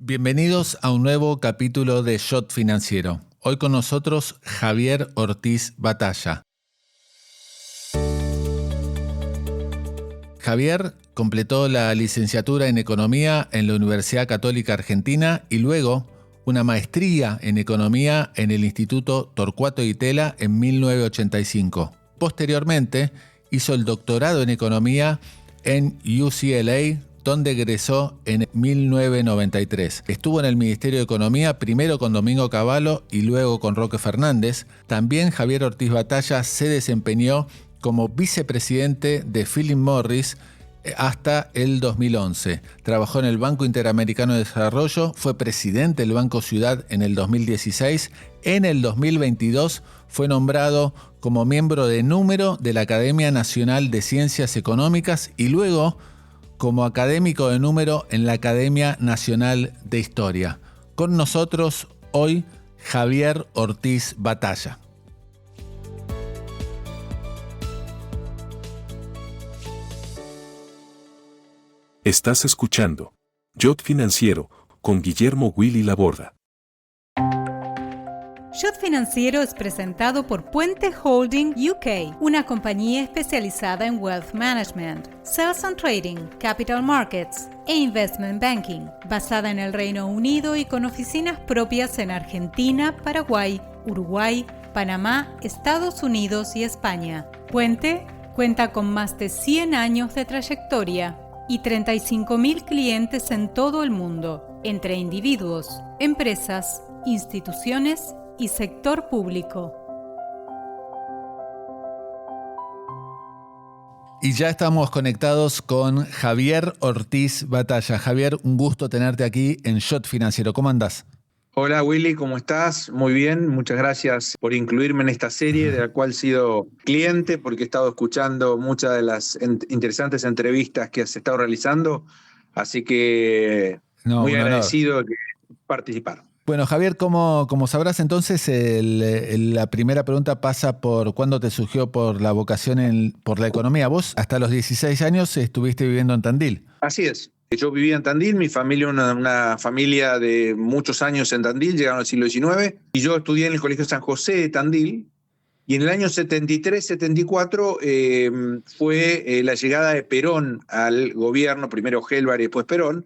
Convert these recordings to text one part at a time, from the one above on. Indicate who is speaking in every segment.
Speaker 1: Bienvenidos a un nuevo capítulo de Shot Financiero. Hoy con nosotros Javier Ortiz Batalla. Javier completó la licenciatura en Economía en la Universidad Católica Argentina y luego una maestría en Economía en el Instituto Torcuato Di Tella en 1985. Posteriormente hizo el doctorado en Economía en UCLA, donde egresó en 1993. Estuvo en el Ministerio de Economía, primero con Domingo Cavallo y luego con Roque Fernández. También Javier Ortiz Batalla se desempeñó como vicepresidente de Philip Morris hasta el 2011. Trabajó en el Banco Interamericano de Desarrollo, fue presidente del Banco Ciudad en el 2016. En el 2022 fue nombrado como miembro de número de la Academia Nacional de Ciencias Económicas y luego como académico de número en la Academia Nacional de Historia. Con nosotros hoy Javier Ortiz Batalla.
Speaker 2: Estás escuchando Shot Financiero con Guillermo Willy Laborda.
Speaker 3: Shot Financiero es presentado por Puente Holding UK, una compañía especializada en Wealth Management, Sales and Trading, Capital Markets e Investment Banking, basada en el Reino Unido y con oficinas propias en Argentina, Paraguay, Uruguay, Panamá, Estados Unidos y España. Puente cuenta con más de 100 años de trayectoria y 35.000 clientes en todo el mundo, entre individuos, empresas, instituciones y sector público.
Speaker 1: Y ya estamos conectados con Javier Ortiz Batalla. Javier, un gusto tenerte aquí en Shot Financiero. ¿Cómo andás?
Speaker 4: Hola Willy, ¿cómo estás? Muy bien, muchas gracias por incluirme en esta serie de la cual he sido cliente porque he estado escuchando muchas de las interesantes entrevistas que has estado realizando, así que muy agradecido de participar.
Speaker 1: Bueno, Javier, como sabrás entonces, la primera pregunta pasa por cuándo te surgió por la vocación por la economía. Vos hasta los 16 años estuviste viviendo en Tandil.
Speaker 4: Así es. Yo vivía en Tandil, mi familia, una familia de muchos años en Tandil, llegaron al siglo XIX, y yo estudié en el Colegio San José de Tandil, y en el año 73-74 fue la llegada de Perón al gobierno, primero Gelbar y después Perón,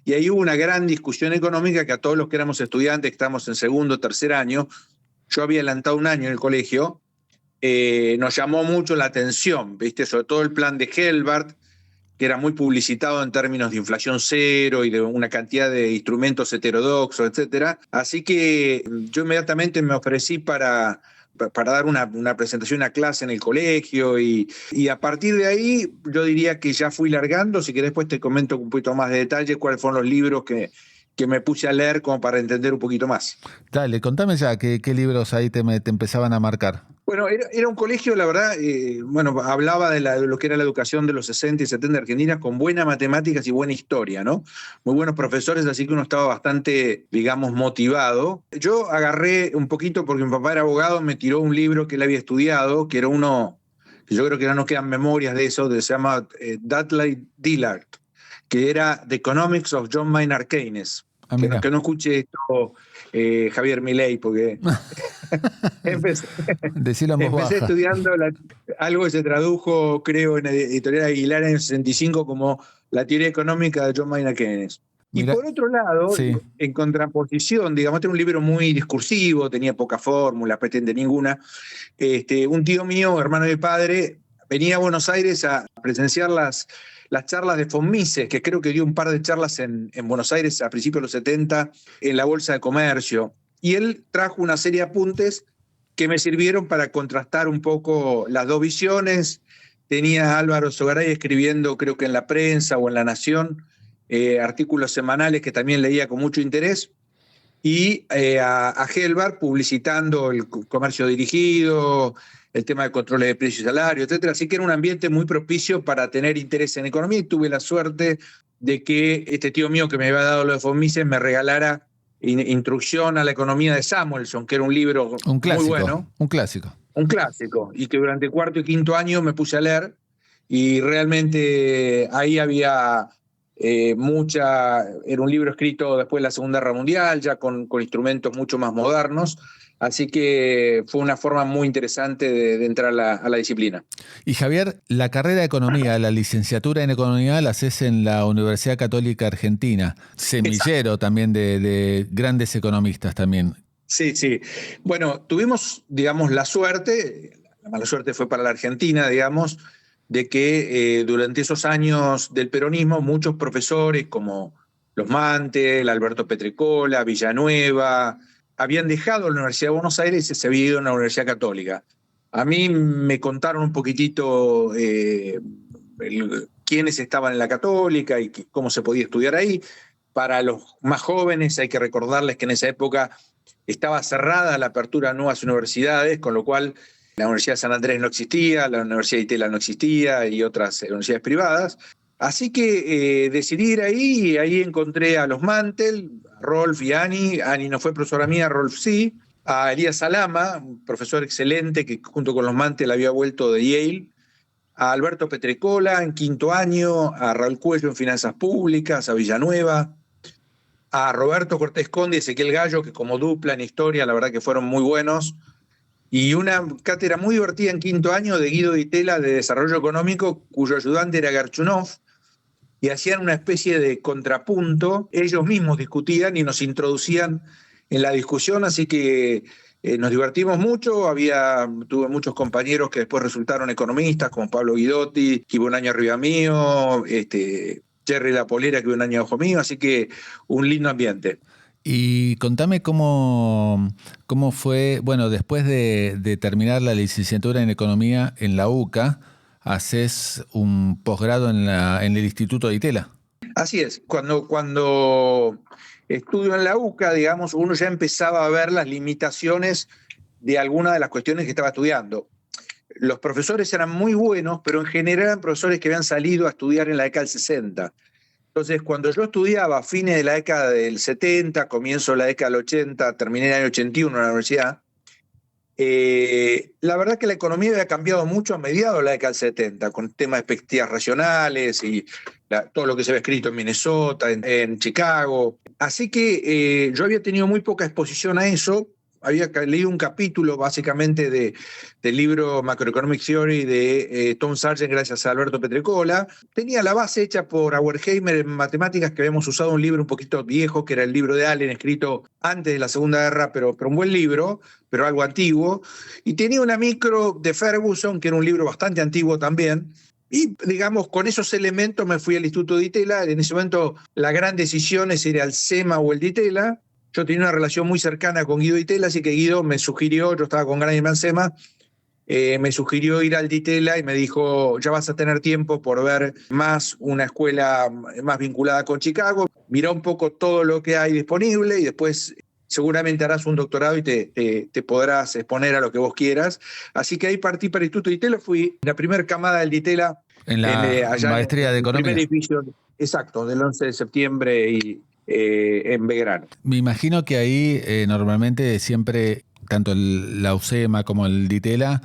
Speaker 4: y ahí hubo una gran discusión económica que a todos los que éramos estudiantes, que estábamos en segundo o tercer año, yo había adelantado un año en el colegio, nos llamó mucho la atención, ¿viste? Sobre todo el plan de Gelbar, que era muy publicitado en términos de inflación cero y de una cantidad de instrumentos heterodoxos, etcétera. Así que yo inmediatamente me ofrecí para dar una presentación, una clase en el colegio y a partir de ahí yo diría que ya fui largando. Si querés después te comento un poquito más de detalle cuáles fueron los libros que me puse a leer como para entender un poquito más.
Speaker 1: Dale, contame ya qué libros ahí te empezaban a marcar.
Speaker 4: Bueno, era un colegio, la verdad, hablaba de lo que era la educación de los 60 y 70 de Argentina con buenas matemáticas y buena historia, ¿no? Muy buenos profesores, así que uno estaba bastante, digamos, motivado. Yo agarré un poquito, porque mi papá era abogado, me tiró un libro que él había estudiado, que era uno, que yo creo que ya no quedan memorias de eso, se llama Dudley Dillard, que era The Economics of John Maynard Keynes. Que no escuche esto Javier Milei, porque empecé estudiando algo que se tradujo, creo, en Editorial Aguilar en el 65 como la teoría económica de John Maynard Keynes. Y por otro lado, sí, en contraposición, digamos, este era un libro muy discursivo, tenía poca fórmula, pretende ninguna. Un tío mío, hermano de mi padre, venía a Buenos Aires a presenciar las charlas de von Mises, que creo que dio un par de charlas en Buenos Aires a principios de los 70 en la Bolsa de Comercio. Y él trajo una serie de apuntes que me sirvieron para contrastar un poco las dos visiones. Tenía a Álvaro Sogaray escribiendo, creo que en La Prensa o en La Nación, artículos semanales que también leía con mucho interés. Y a Gelbar publicitando el comercio dirigido, el tema de controles de precios y salarios, etcétera. Así que era un ambiente muy propicio para tener interés en economía y tuve la suerte de que este tío mío que me había dado lo de von Mises me regalara Introducción a la economía de Samuelson, que era un libro muy bueno.
Speaker 1: Un clásico.
Speaker 4: Un clásico, y que durante cuarto y quinto año me puse a leer y realmente ahí había Era un libro escrito después de la Segunda Guerra Mundial, ya con instrumentos mucho más modernos. Así que fue una forma muy interesante de entrar a la disciplina.
Speaker 1: Y Javier, la carrera de Economía, la licenciatura en Economía la haces en la Universidad Católica Argentina, semillero
Speaker 4: Exacto.
Speaker 1: también de grandes economistas también.
Speaker 4: Sí, sí. Bueno, tuvimos, digamos, la mala suerte fue para la Argentina, digamos, de que durante esos años del peronismo muchos profesores como Los Mantel, Alberto Petrecola, Villanueva, habían dejado la Universidad de Buenos Aires y se habían ido a una universidad católica. A mí me contaron un poquitito quiénes estaban en la católica y cómo se podía estudiar ahí. Para los más jóvenes hay que recordarles que en esa época estaba cerrada la apertura a nuevas universidades, con lo cual la Universidad de San Andrés no existía, la Universidad de Itela no existía y otras universidades privadas. Así que decidí ir ahí y ahí encontré a los Mantel, a Rolf y Ani. Ani no fue profesora mía, Rolf sí. A Elías Salama, un profesor excelente que junto con los Mantel había vuelto de Yale. A Alberto Petrecola en quinto año, a Raúl Cuello en Finanzas Públicas, a Villanueva, a Roberto Cortés Conde y Ezequiel Gallo, que como dupla en historia, la verdad que fueron muy buenos. Y una cátedra muy divertida en quinto año de Guido Di Tella de Desarrollo Económico, cuyo ayudante era Garchunov, y hacían una especie de contrapunto. Ellos mismos discutían y nos introducían en la discusión, así que nos divertimos mucho. Tuve muchos compañeros que después resultaron economistas, como Pablo Guidotti, que iba un año arriba mío, Jerry La Polera, que iba un año abajo mío, así que un lindo ambiente.
Speaker 1: Y contame cómo fue, bueno, después de terminar la licenciatura en Economía en la UCA, haces un posgrado en el Instituto de Itela.
Speaker 4: Así es, cuando estudio en la UCA, digamos, uno ya empezaba a ver las limitaciones de algunas de las cuestiones que estaba estudiando. Los profesores eran muy buenos, pero en general eran profesores que habían salido a estudiar en la década del 60. Entonces, cuando yo estudiaba a fines de la década del 70, comienzo de la década del 80, terminé en el año 81 en la universidad, la verdad que la economía había cambiado mucho a mediados de la década del 70, con temas de perspectivas racionales y todo lo que se había escrito en Minnesota, en Chicago. Así que yo había tenido muy poca exposición a eso. Había leído un capítulo básicamente del libro Macroeconomic Theory de Tom Sargent gracias a Alberto Petrecola. Tenía la base hecha por Auerheimer en matemáticas, que habíamos usado un libro un poquito viejo, que era el libro de Allen, escrito antes de la Segunda Guerra, pero un buen libro, pero algo antiguo. Y tenía una micro de Ferguson, que era un libro bastante antiguo también. Y, digamos, con esos elementos me fui al Instituto de Itela. En ese momento la gran decisión es ir al SEMA o el de Itela. Yo tenía una relación muy cercana con Guido Di Tella, así que Guido me sugirió, yo estaba con Graneman SEMA, me sugirió ir al Di Tella y me dijo, ya vas a tener tiempo por ver más una escuela más vinculada con Chicago, mira un poco todo lo que hay disponible y después seguramente harás un doctorado y te podrás exponer a lo que vos quieras. Así que ahí partí para el Instituto Di Tella, fui la primera camada del Di Tella.
Speaker 1: En la maestría de Economía.
Speaker 4: Primer edificio, exacto, del 11 de septiembre y en Belgrano.
Speaker 1: Me imagino que ahí normalmente siempre, tanto la UCEMA como el Di Tella,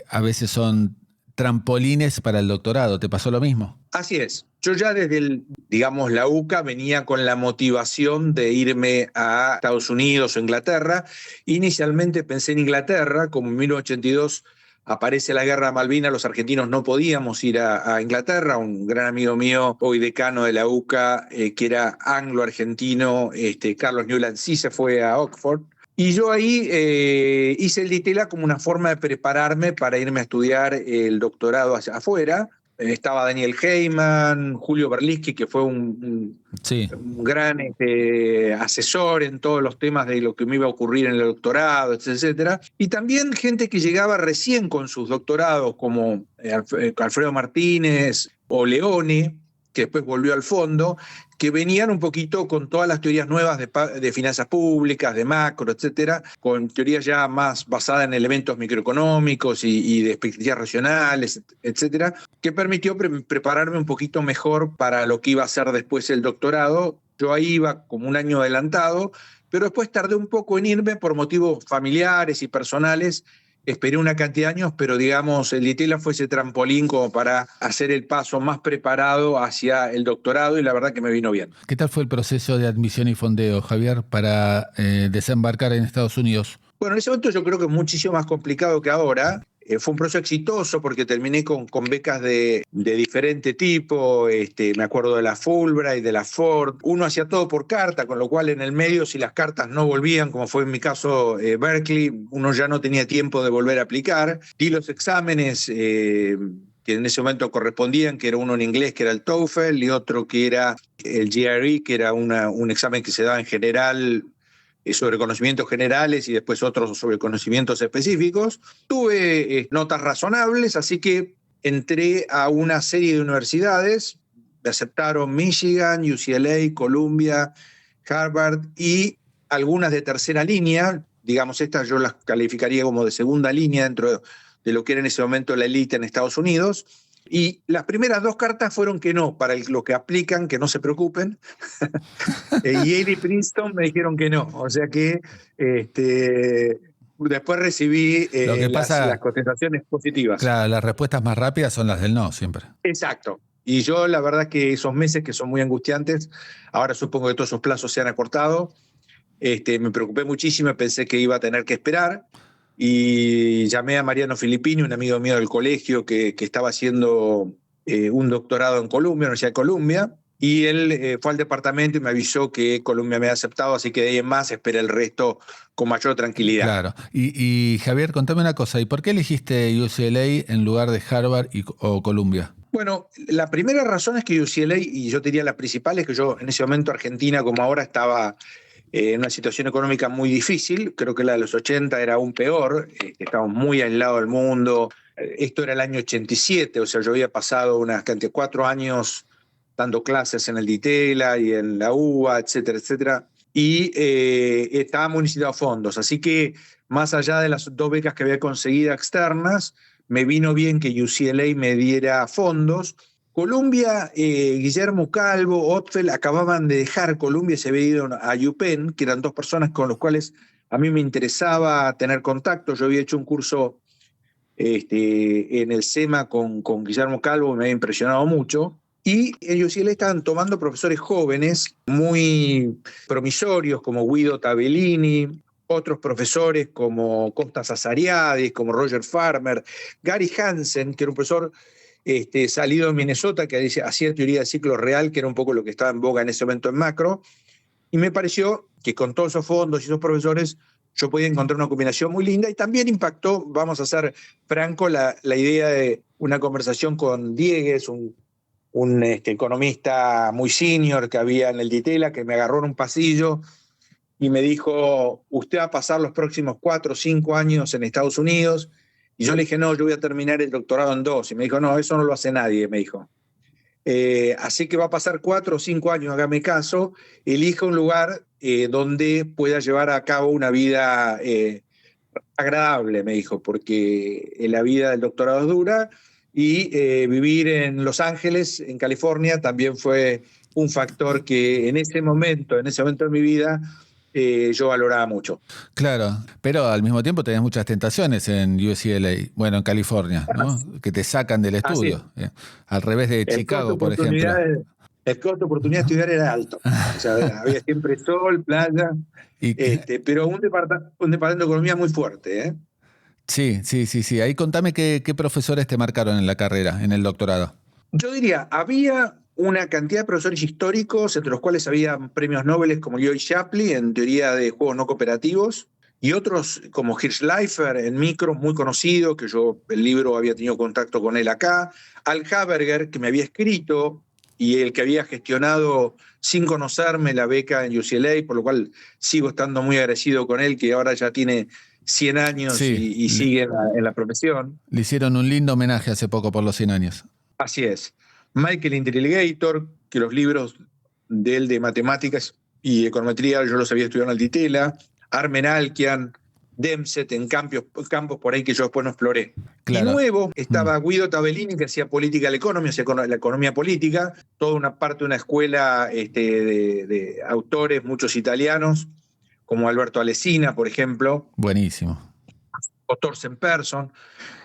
Speaker 1: a veces son trampolines para el doctorado. ¿Te pasó lo mismo?
Speaker 4: Así es. Yo ya desde, digamos, la UCA venía con la motivación de irme a Estados Unidos o Inglaterra. Inicialmente pensé en Inglaterra, como en 1982 aparece la guerra de Malvinas, los argentinos no podíamos ir a Inglaterra. Un gran amigo mío, hoy decano de la UCA, que era anglo-argentino, Carlos Newland, sí se fue a Oxford. Y yo ahí hice el Di Tella como una forma de prepararme para irme a estudiar el doctorado hacia afuera. Estaba Daniel Heyman, Julio Berlinski, que fue un gran asesor en todos los temas de lo que me iba a ocurrir en el doctorado, etcétera. Y también gente que llegaba recién con sus doctorados, como Alfredo Martínez o Leone, que después volvió al fondo, que venían un poquito con todas las teorías nuevas de finanzas públicas, de macro, etcétera, con teorías ya más basadas en elementos microeconómicos y de perspectivas racionales, etcétera, que permitió prepararme un poquito mejor para lo que iba a ser después el doctorado. Yo ahí iba como un año adelantado, pero después tardé un poco en irme por motivos familiares y personales. esperé una cantidad de años, pero digamos, el Ditela fue ese trampolín como para hacer el paso más preparado hacia el doctorado y la verdad que me vino bien.
Speaker 1: ¿Qué tal fue el proceso de admisión y fondeo, Javier, para desembarcar en Estados Unidos?
Speaker 4: Bueno, en ese momento yo creo que es muchísimo más complicado que ahora. Fue un proceso exitoso porque terminé con becas de diferente tipo. Me acuerdo de la Fulbright, de la Ford. Uno hacía todo por carta, con lo cual en el medio, si las cartas no volvían, como fue en mi caso Berkeley, uno ya no tenía tiempo de volver a aplicar. Di los exámenes que en ese momento correspondían, que era uno en inglés, que era el TOEFL, y otro que era el GRE, que era un examen que se daba en general sobre conocimientos generales y después otros sobre conocimientos específicos. Tuve notas razonables, así que entré a una serie de universidades. Me aceptaron Michigan, UCLA, Columbia, Harvard y algunas de tercera línea. Digamos, estas yo las calificaría como de segunda línea dentro de lo que era en ese momento la élite en Estados Unidos. Y las primeras 2 cartas fueron que no, para los que aplican, que no se preocupen. Yale y Princeton me dijeron que no. O sea que después recibí las contestaciones positivas.
Speaker 1: Claro, las respuestas más rápidas son las del no, siempre.
Speaker 4: Exacto. Y yo la verdad que esos meses que son muy angustiantes, ahora supongo que todos esos plazos se han acortado, me preocupé muchísimo, pensé que iba a tener que esperar. Y llamé a Mariano Filippini, un amigo mío del colegio que estaba haciendo un doctorado en Columbia, Universidad de Columbia, y él fue al departamento y me avisó que Columbia me había aceptado, así que de ahí en más esperé el resto con mayor tranquilidad.
Speaker 1: Claro. Y Javier, contame una cosa, ¿y por qué elegiste UCLA en lugar de Harvard o Columbia?
Speaker 4: Bueno, la primera razón es que UCLA, y yo diría la principal, es que yo en ese momento Argentina, como ahora, estaba en una situación económica muy difícil. Creo que la de los 80 era aún peor. Estábamos muy aislados del mundo. Esto era el año 87, o sea, yo había pasado unas 4 años dando clases en el Ditela y en la UBA, etcétera, etcétera. Y estábamos necesitados fondos. Así que, más allá de las 2 becas que había conseguido externas, me vino bien que UCLA me diera fondos. Columbia, Guillermo Calvo, Otfel acababan de dejar Columbia y se había ido a UPenn, que eran 2 personas con las cuales a mí me interesaba tener contacto. Yo había hecho un curso en el SEMA con Guillermo Calvo, me había impresionado mucho. Y en UCLA estaban tomando profesores jóvenes muy promisorios como Guido Tabellini, otros profesores como Costas Azariadis, como Roger Farmer, Gary Hansen, que era un profesor salido de Minnesota, que hacía teoría de ciclo real, que era un poco lo que estaba en boga en ese momento en macro, y me pareció que con todos esos fondos y esos profesores yo podía encontrar una combinación muy linda, y también impactó, vamos a ser franco, la idea de una conversación con Diegues, un economista muy senior que había en el Ditela, que me agarró en un pasillo y me dijo: usted va a pasar los próximos 4 o 5 años en Estados Unidos. Y yo le dije: no, yo voy a terminar el doctorado en 2. Y me dijo: no, eso no lo hace nadie, me dijo. Así que va a pasar 4 o 5 años, hágame caso, elija un lugar donde pueda llevar a cabo una vida agradable, me dijo, porque la vida del doctorado es dura, y vivir en Los Ángeles, en California, también fue un factor que en ese momento de mi vida yo valoraba mucho.
Speaker 1: Claro, pero al mismo tiempo tenías muchas tentaciones en UCLA, bueno, en California, ¿no? Que te sacan del estudio. Al revés de Chicago, por ejemplo.
Speaker 4: El costo de oportunidad de estudiar era alto. O sea, había siempre sol, playa, pero un departamento de economía muy fuerte, ¿eh?
Speaker 1: Sí. Ahí contame qué profesores te marcaron en la carrera, en el doctorado.
Speaker 4: Yo diría, había una cantidad de profesores históricos, entre los cuales había premios Nobel como Lloyd Shapley en teoría de juegos no cooperativos, y otros como Hirschleifer en micros, muy conocido, que yo el libro había tenido contacto con él acá, Al Haberger, que me había escrito, y el que había gestionado sin conocerme la beca en UCLA, por lo cual sigo estando muy agradecido con él, que ahora ya tiene 100 años y sigue en la profesión.
Speaker 1: Le hicieron un lindo homenaje hace poco por los 100 años.
Speaker 4: Así es. Michael Intelligator, que los libros de él de matemáticas y econometría yo los había estudiado en el Ditela, Armen Alkian, Dempsey en campos por ahí que yo después no exploré. Claro. Y nuevo estaba Guido Tabellini, que hacía political economy, hacía la economía política, toda una parte de una escuela de autores, muchos italianos, como Alberto Alesina, por ejemplo.
Speaker 1: Buenísimo.
Speaker 4: o Thorsten Persson,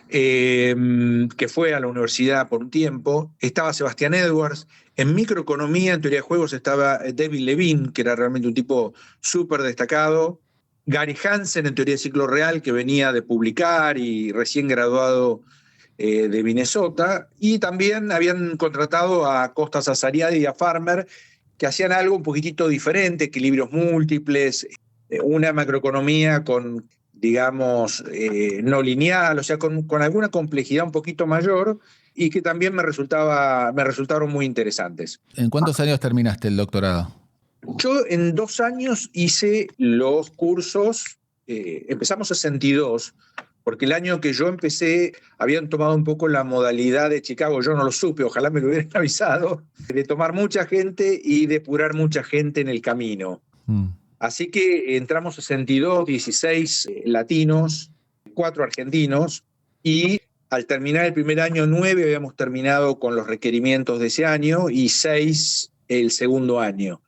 Speaker 4: que fue a la universidad por un tiempo. Estaba Sebastián Edwards. En microeconomía, en teoría de juegos, estaba David Levine, que era realmente un tipo súper destacado. Gary Hansen, en teoría de ciclo real, que venía de publicar y recién graduado de Minnesota. Y también habían contratado a Costas Azariadi y a Farmer, que hacían algo un poquitito diferente, equilibrios múltiples, una macroeconomía con, digamos, no lineal, o sea, con alguna complejidad un poquito mayor, y que también me resultaron muy interesantes.
Speaker 1: ¿En cuántos años terminaste el doctorado?
Speaker 4: Yo en 2 años hice los cursos, empezamos 62, porque el año que yo empecé habían tomado un poco la modalidad de Chicago, yo no lo supe, ojalá me lo hubieran avisado, de tomar mucha gente y depurar mucha gente en el camino. Así que entramos 62, 16 latinos, 4 argentinos, y al terminar el primer año, 9 habíamos terminado con los requerimientos de ese año y 6 el segundo año.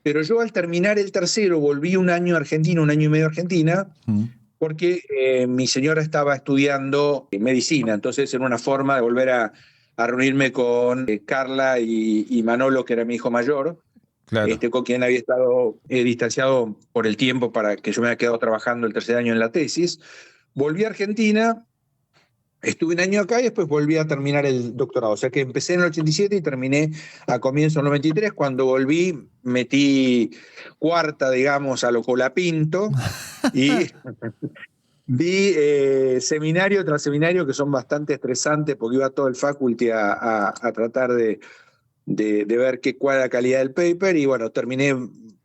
Speaker 4: Pero yo al terminar el tercero volví un año a Argentina, un año y medio a Argentina, porque mi señora estaba estudiando medicina, entonces era una forma de volver a reunirme con Carla y Manolo, que era mi hijo mayor,
Speaker 1: Claro.
Speaker 4: con quien había estado distanciado por el tiempo para que yo me haya quedado trabajando el tercer año en la tesis. Volví a Argentina, estuve un año acá y después volví a terminar el doctorado. O sea que empecé en el 87 y terminé a comienzos del 93. Cuando volví, metí cuarta, digamos, a lo Colapinto y vi seminario tras seminario que son bastante estresantes porque iba todo el faculty a tratar de ver cuál era la calidad del paper, y bueno, terminé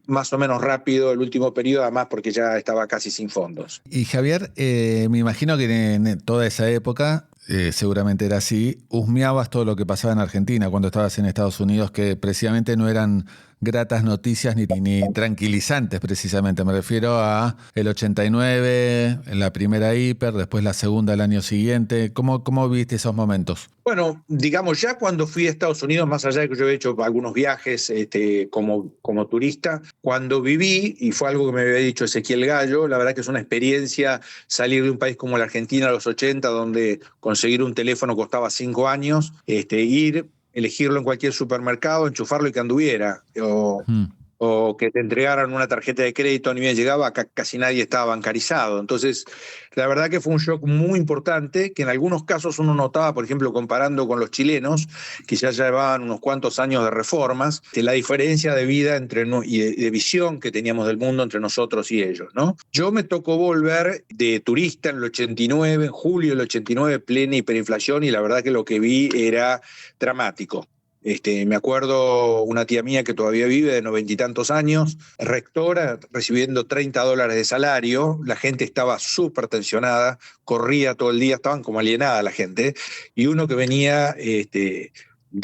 Speaker 4: más o menos rápido el último periodo, además porque ya estaba casi sin fondos.
Speaker 1: Y Javier, me imagino que en toda esa época, seguramente era así, husmeabas todo lo que pasaba en Argentina cuando estabas en Estados Unidos, que precisamente no eran gratas noticias ni tranquilizantes, precisamente. Me refiero a el 89, la primera hiper, después la segunda el año siguiente. ¿Cómo viste esos momentos?
Speaker 4: Bueno, digamos, ya cuando fui a Estados Unidos, más allá de que yo he hecho algunos viajes como turista, cuando viví, y fue algo que me había dicho Ezequiel Gallo, la verdad que es una experiencia salir de un país como la Argentina a los 80, donde conseguir un teléfono costaba 5 años, ir, elegirlo en cualquier supermercado, enchufarlo y que anduviera, o que te entregaran una tarjeta de crédito, ni bien llegaba, acá casi nadie estaba bancarizado. Entonces, la verdad que fue un shock muy importante, que en algunos casos uno notaba, por ejemplo, comparando con los chilenos, que ya llevaban unos cuantos años de reformas, la diferencia de vida y de visión que teníamos del mundo entre nosotros y ellos, ¿no? Yo me tocó volver de turista en el 89, en julio del 89, plena hiperinflación, y la verdad que lo que vi era dramático. Me acuerdo una tía mía que todavía vive, de 90 y tantos años, rectora, recibiendo $30 de salario. La gente estaba súper tensionada, corría todo el día, estaban como alienada la gente. Y uno que venía de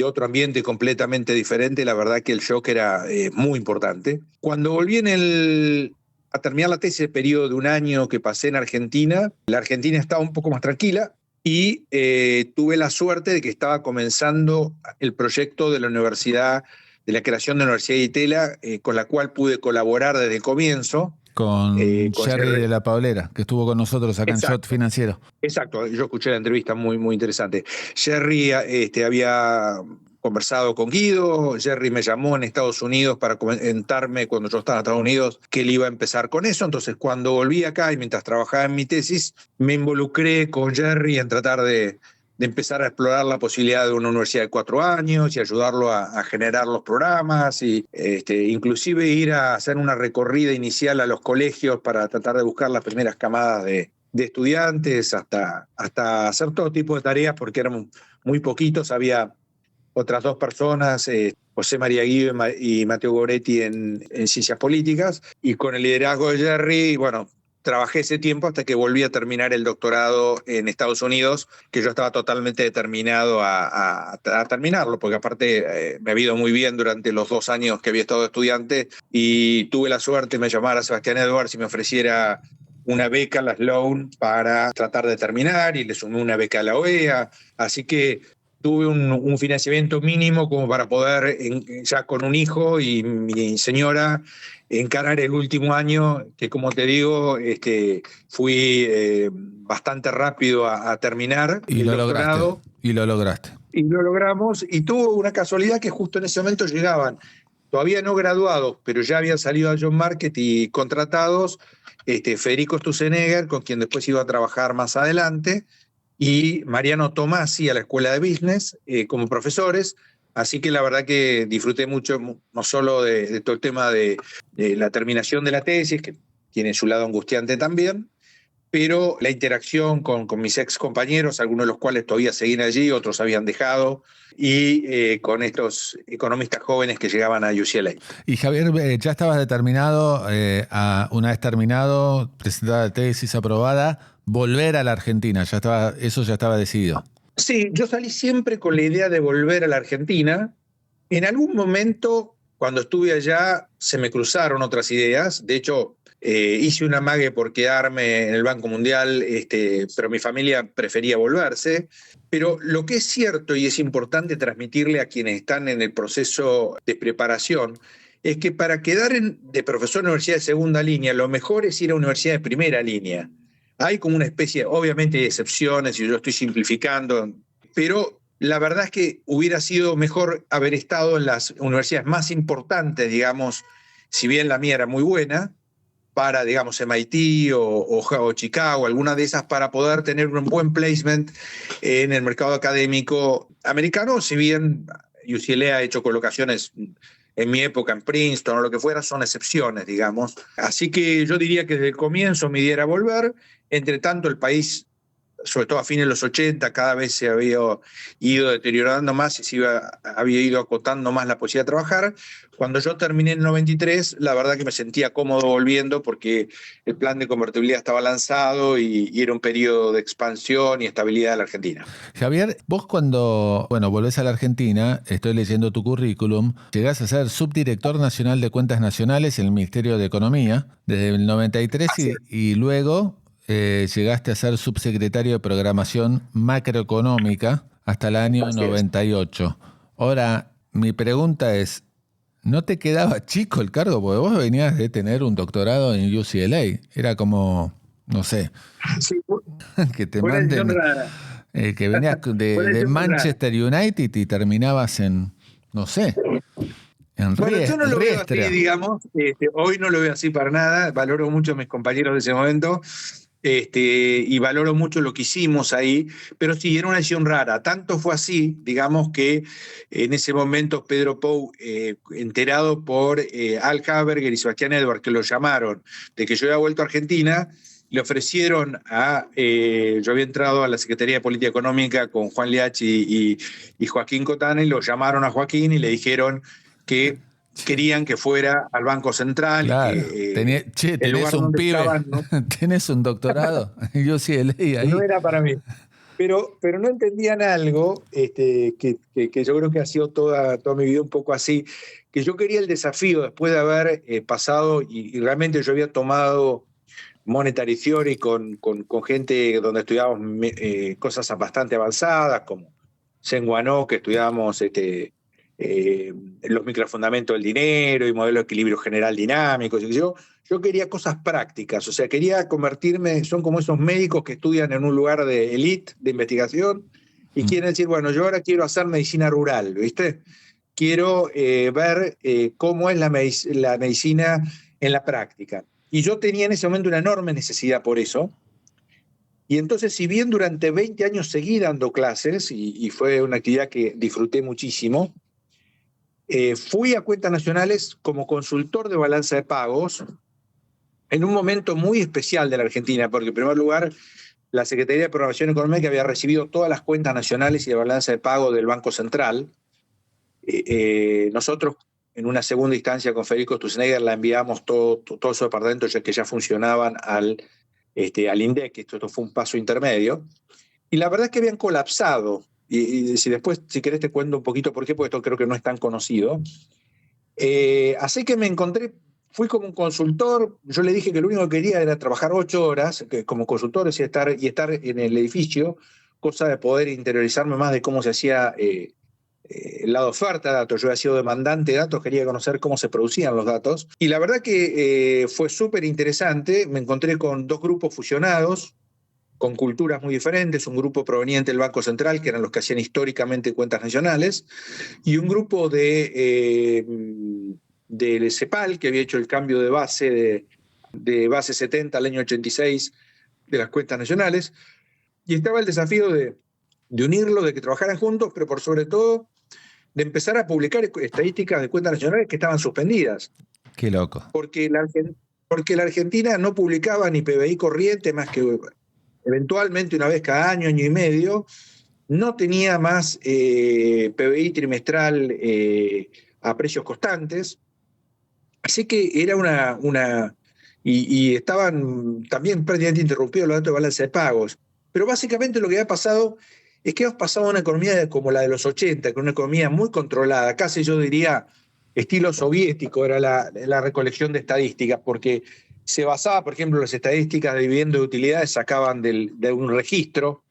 Speaker 4: otro ambiente completamente diferente, la verdad que el shock era muy importante. Cuando volví a terminar la tesis, el periodo de un año que pasé en Argentina, la Argentina estaba un poco más tranquila. Y tuve la suerte de que estaba comenzando el proyecto de la universidad, de la creación de la Universidad de Itela, con la cual pude colaborar desde el comienzo.
Speaker 1: Con Jerry de la Paulera, que estuvo con nosotros acá. Exacto. En Shot Financiero.
Speaker 4: Exacto, yo escuché la entrevista, muy, muy interesante. Jerry había conversado con Guido, Jerry me llamó en Estados Unidos para comentarme cuando yo estaba en Estados Unidos que él iba a empezar con eso. Entonces cuando volví acá y mientras trabajaba en mi tesis, me involucré con Jerry en tratar de empezar a explorar la posibilidad de una universidad de 4 años y ayudarlo a generar los programas, y inclusive ir a hacer una recorrida inicial a los colegios para tratar de buscar las primeras camadas de estudiantes, hasta hacer todo tipo de tareas, porque éramos muy poquitos. Había otras 2 personas, José María Guido y Mateo Goretti en Ciencias Políticas, y con el liderazgo de Jerry, bueno, trabajé ese tiempo hasta que volví a terminar el doctorado en Estados Unidos, que yo estaba totalmente determinado a terminarlo, porque aparte me había ido muy bien durante los 2 años que había estado estudiante, y tuve la suerte de me llamara Sebastián Edwards y me ofreciera una beca, la Sloan, para tratar de terminar, y le sumé una beca a la OEA, así que tuve un financiamiento mínimo como para poder, ya con un hijo y mi señora, encarar el último año, que como te digo, fui bastante rápido a terminar
Speaker 1: Y
Speaker 4: el
Speaker 1: lo lograste.
Speaker 4: doctorado.
Speaker 1: Y lo lograste.
Speaker 4: Y lo logramos, y tuvo una casualidad que justo en ese momento llegaban, todavía no graduados, pero ya habían salido a John Market y contratados, Federico Stussenegger, con quien después iba a trabajar más adelante, y Mariano Tomasi a la Escuela de Business como profesores. Así que la verdad que disfruté mucho, no solo de todo el tema de la terminación de la tesis, que tiene su lado angustiante también, pero la interacción con mis ex compañeros, algunos de los cuales todavía seguían allí, otros habían dejado, y con estos economistas jóvenes que llegaban a UCLA.
Speaker 1: Y Javier, ya estabas determinado, una vez terminado, presentada la tesis aprobada, volver a la Argentina. Eso ya estaba decidido.
Speaker 4: Sí, yo salí siempre con la idea de volver a la Argentina. En algún momento, cuando estuve allá, se me cruzaron otras ideas. De hecho, hice una amague por quedarme en el Banco Mundial, pero mi familia prefería volverse. Pero lo que es cierto y es importante transmitirle a quienes están en el proceso de preparación es que para quedar de profesor en universidad de segunda línea, lo mejor es ir a universidad de primera línea. Hay como una especie, obviamente hay excepciones y yo estoy simplificando, pero la verdad es que hubiera sido mejor haber estado en las universidades más importantes, digamos, si bien la mía era muy buena, para, digamos, MIT o Chicago, alguna de esas, para poder tener un buen placement en el mercado académico americano, si bien UCLA ha hecho colocaciones en mi época en Princeton o lo que fuera, son excepciones, digamos. Así que yo diría que desde el comienzo mi idea era volver. Entre tanto, el país, sobre todo a fines de los 80, cada vez se había ido deteriorando más y había ido acotando más la posibilidad de trabajar. Cuando yo terminé en el 93, la verdad que me sentía cómodo volviendo porque el plan de convertibilidad estaba lanzado y era un periodo de expansión y estabilidad de la Argentina.
Speaker 1: Javier, vos cuando volvés a la Argentina, estoy leyendo tu currículum, llegás a ser subdirector nacional de Cuentas Nacionales en el Ministerio de Economía desde el 93 y luego llegaste a ser subsecretario de Programación Macroeconómica hasta el año 98. Ahora, mi pregunta es, ¿no te quedaba chico el cargo? Porque vos venías de tener un doctorado en UCLA. Era como, no sé,
Speaker 4: sí,
Speaker 1: que te manden, que venías de Manchester United y terminabas en, no sé, en
Speaker 4: Bueno, yo no lo veo
Speaker 1: Riestra.
Speaker 4: así, digamos. Hoy no lo veo así para nada. Valoro mucho a mis compañeros de ese momento. Y valoro mucho lo que hicimos ahí, pero sí, era una decisión rara. Tanto fue así, digamos, que en ese momento Pedro Pou, enterado por Al Haberger y Sebastián Edwards, que lo llamaron de que yo había vuelto a Argentina, le ofrecieron yo había entrado a la Secretaría de Política Económica con Juan Liachi y Joaquín Cotana, y lo llamaron a Joaquín y le dijeron que querían que fuera al Banco Central.
Speaker 1: Claro.
Speaker 4: Y que,
Speaker 1: tenés un pibe,
Speaker 4: estaban, ¿no?
Speaker 1: tenés un doctorado. Yo sí leí ahí.
Speaker 4: No era para mí. Pero no entendían algo, que yo creo que ha sido toda mi vida un poco así, que yo quería el desafío después de haber pasado, y realmente yo había tomado Monetary Theory con gente donde estudiábamos cosas bastante avanzadas, como Zheng Guanou, que estudiábamos los microfundamentos del dinero y modelo de equilibrio general dinámico. Yo quería cosas prácticas, o sea, quería convertirme, son como esos médicos que estudian en un lugar de elite, de investigación, y quieren decir, bueno, yo ahora quiero hacer medicina rural, ¿viste? Quiero ver cómo es la medicina en la práctica. Y yo tenía en ese momento una enorme necesidad por eso. Y entonces, si bien durante 20 años seguí dando clases, y fue una actividad que disfruté muchísimo, fui a Cuentas Nacionales como consultor de balanza de pagos en un momento muy especial de la Argentina, porque en primer lugar la Secretaría de Programación Económica había recibido todas las cuentas nacionales y de balanza de pago del Banco Central. Nosotros, en una segunda instancia con Federico Stussenegger, la enviamos todo su departamento que ya funcionaban al INDEC. Esto fue un paso intermedio. Y la verdad es que habían colapsado. Y si después, si querés, te cuento un poquito por qué, porque esto creo que no es tan conocido. Así que me encontré, fui como un consultor. Yo le dije que lo único que quería era trabajar 8 horas como consultor, y estar en el edificio cosa de poder interiorizarme más de cómo se hacía el lado oferta de datos. Yo había sido demandante de datos, quería conocer cómo se producían los datos. Y la verdad que fue súper interesante. Me encontré con dos grupos fusionados, con culturas muy diferentes, un grupo proveniente del Banco Central, que eran los que hacían históricamente cuentas nacionales, y un grupo del CEPAL, que había hecho el cambio de base 70 al año 86 de las cuentas nacionales, y estaba el desafío de unirlo, de que trabajaran juntos, pero por sobre todo de empezar a publicar estadísticas de cuentas nacionales que estaban suspendidas.
Speaker 1: Qué loco.
Speaker 4: Porque la Argentina no publicaba ni PBI corriente más que eventualmente una vez cada año y medio, no tenía más PBI trimestral a precios constantes, así que era y estaban también prácticamente interrumpidos los datos de balance de pagos. Pero básicamente lo que había pasado es que hemos pasado a una economía como la de los 80, con una economía muy controlada, casi yo diría estilo soviético era la recolección de estadísticas, porque se basaba, por ejemplo, las estadísticas de dividendos de utilidades sacaban de un registro,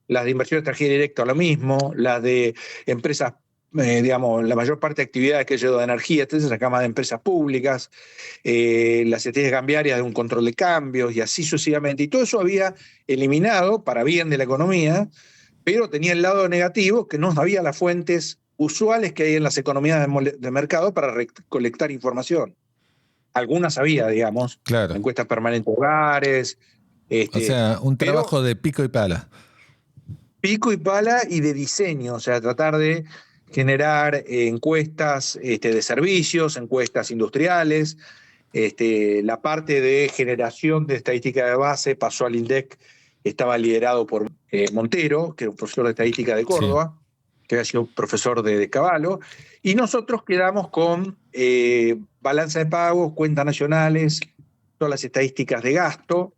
Speaker 4: las de inversión extranjera directa lo mismo, las de empresas, digamos, la mayor parte de actividades que llevo de energía, entonces se sacaban de empresas públicas, las estrategias cambiarias de un control de cambios y así sucesivamente. Y todo eso había eliminado para bien de la economía, pero tenía el lado negativo que no había las fuentes usuales que hay en las economías de mercado para recolectar información. Algunas había, digamos,
Speaker 1: claro,
Speaker 4: encuestas permanentes de hogares.
Speaker 1: O sea, un trabajo de pico y pala.
Speaker 4: Pico y pala y de diseño, o sea, tratar de generar encuestas de servicios, encuestas industriales. La parte de generación de estadística de base pasó al INDEC, estaba liderado por Montero, que era un profesor de estadística de Córdoba, sí, que había sido profesor de Cavallo, y nosotros quedamos con balanza de pagos, cuentas nacionales, todas las estadísticas de gasto,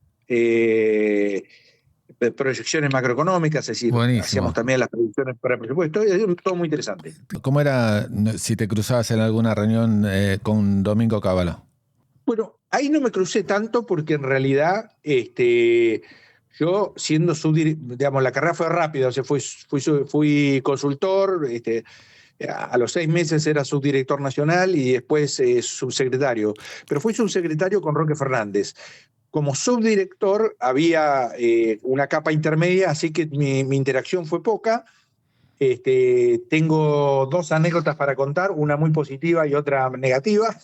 Speaker 4: proyecciones macroeconómicas, es decir,
Speaker 1: buenísimo,
Speaker 4: hacíamos también las proyecciones para el presupuesto, todo muy interesante.
Speaker 1: ¿Cómo era si te cruzabas en alguna reunión con Domingo Cavallo?
Speaker 4: Bueno, ahí no me crucé tanto porque en realidad yo siendo digamos, la carrera fue rápida, o sea, fui consultor, a los 6 meses era subdirector nacional y después subsecretario, pero fui subsecretario con Roque Fernández. Como subdirector había una capa intermedia, así que mi interacción fue poca. Tengo 2 anécdotas para contar, una muy positiva y otra negativa,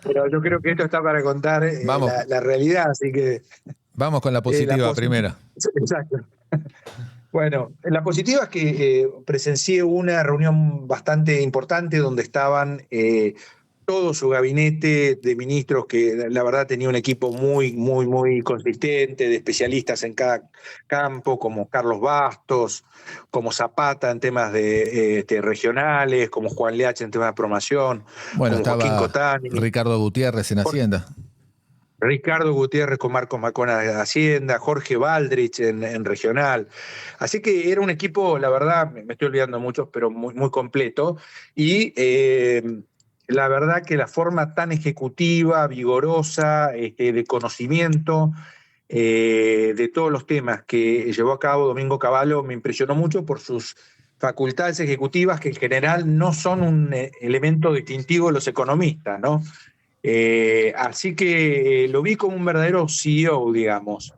Speaker 4: pero yo creo que esto está para contar la realidad, así que...
Speaker 1: Vamos con la positiva primero.
Speaker 4: Exacto. Bueno, la positiva es que presencié una reunión bastante importante donde estaban todo su gabinete de ministros, que la verdad tenía un equipo muy, muy, muy consistente, de especialistas en cada campo, como Carlos Bastos, como Zapata en temas regionales, como Juan Leach en temas de promoción,
Speaker 1: bueno,
Speaker 4: como
Speaker 1: estaba
Speaker 4: Joaquín Cotani,
Speaker 1: Ricardo Gutiérrez en Hacienda.
Speaker 4: Ricardo Gutiérrez con Marcos Macona de Hacienda, Jorge Baldrich en regional. Así que era un equipo, la verdad, me estoy olvidando de muchos, pero muy, muy completo. Y la verdad que la forma tan ejecutiva, vigorosa, de conocimiento de todos los temas que llevó a cabo Domingo Cavallo me impresionó mucho por sus facultades ejecutivas, que en general no son un elemento distintivo de los economistas, ¿no? Así que lo vi como un verdadero CEO, digamos.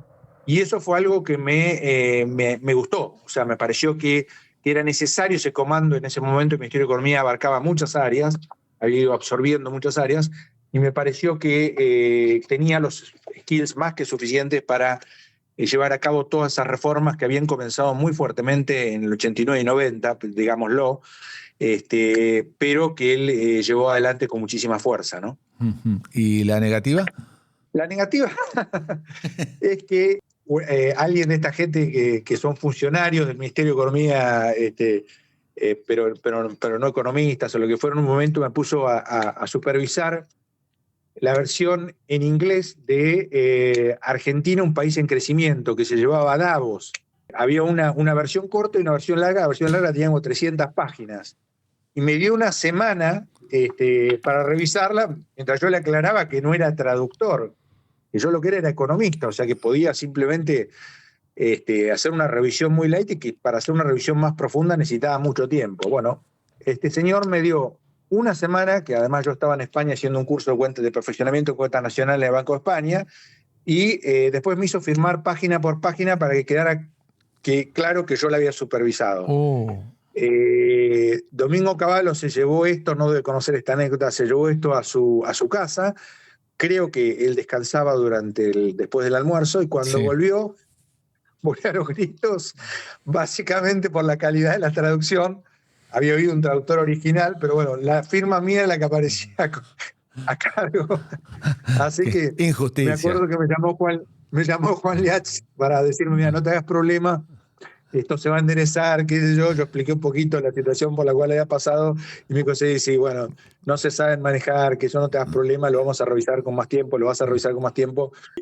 Speaker 4: Y eso fue algo que me gustó. O sea, me pareció que era necesario ese comando. En ese momento el Ministerio de Economía abarcaba muchas áreas, había ido absorbiendo muchas áreas, y me pareció que tenía los skills más que suficientes para llevar a cabo todas esas reformas que habían comenzado muy fuertemente en el 89 y 90, digámoslo, pero que él llevó adelante con muchísima fuerza, ¿no?
Speaker 1: ¿Y la negativa?
Speaker 4: La negativa es que alguien de esta gente que son funcionarios del Ministerio de Economía, pero no economistas o lo que fuera, en un momento me puso a supervisar la versión en inglés de Argentina, un país en crecimiento, que se llevaba a Davos. Había una versión corta y una versión larga. La versión larga tenía como 300 páginas. Y me dio una semana para revisarla, mientras yo le aclaraba que no era traductor, que yo lo que era economista, o sea que podía simplemente hacer una revisión muy light y que para hacer una revisión más profunda necesitaba mucho tiempo. Bueno, este señor me dio una semana, que además yo estaba en España haciendo un curso de perfeccionamiento de cuentas nacionales en el Banco de España, y después me hizo firmar página por página para que quedara claro que yo la había supervisado. Domingo Cavallo se llevó esto, no debe conocer esta anécdota, se llevó esto a su casa. Creo que él descansaba después del almuerzo, y cuando volvió a los gritos, básicamente por la calidad de la traducción. Había oído un traductor original, pero bueno, la firma mía era la que aparecía a cargo. Así que
Speaker 1: injusticia.
Speaker 4: Me acuerdo que me llamó Juan Liach para decirme, mira, no te hagas problema, esto se va a enderezar, qué sé yo. Yo expliqué un poquito la situación por la cual había pasado, y me dijo, sí, bueno, no se saben manejar, que eso no te hagas problema, lo vamos a revisar con más tiempo,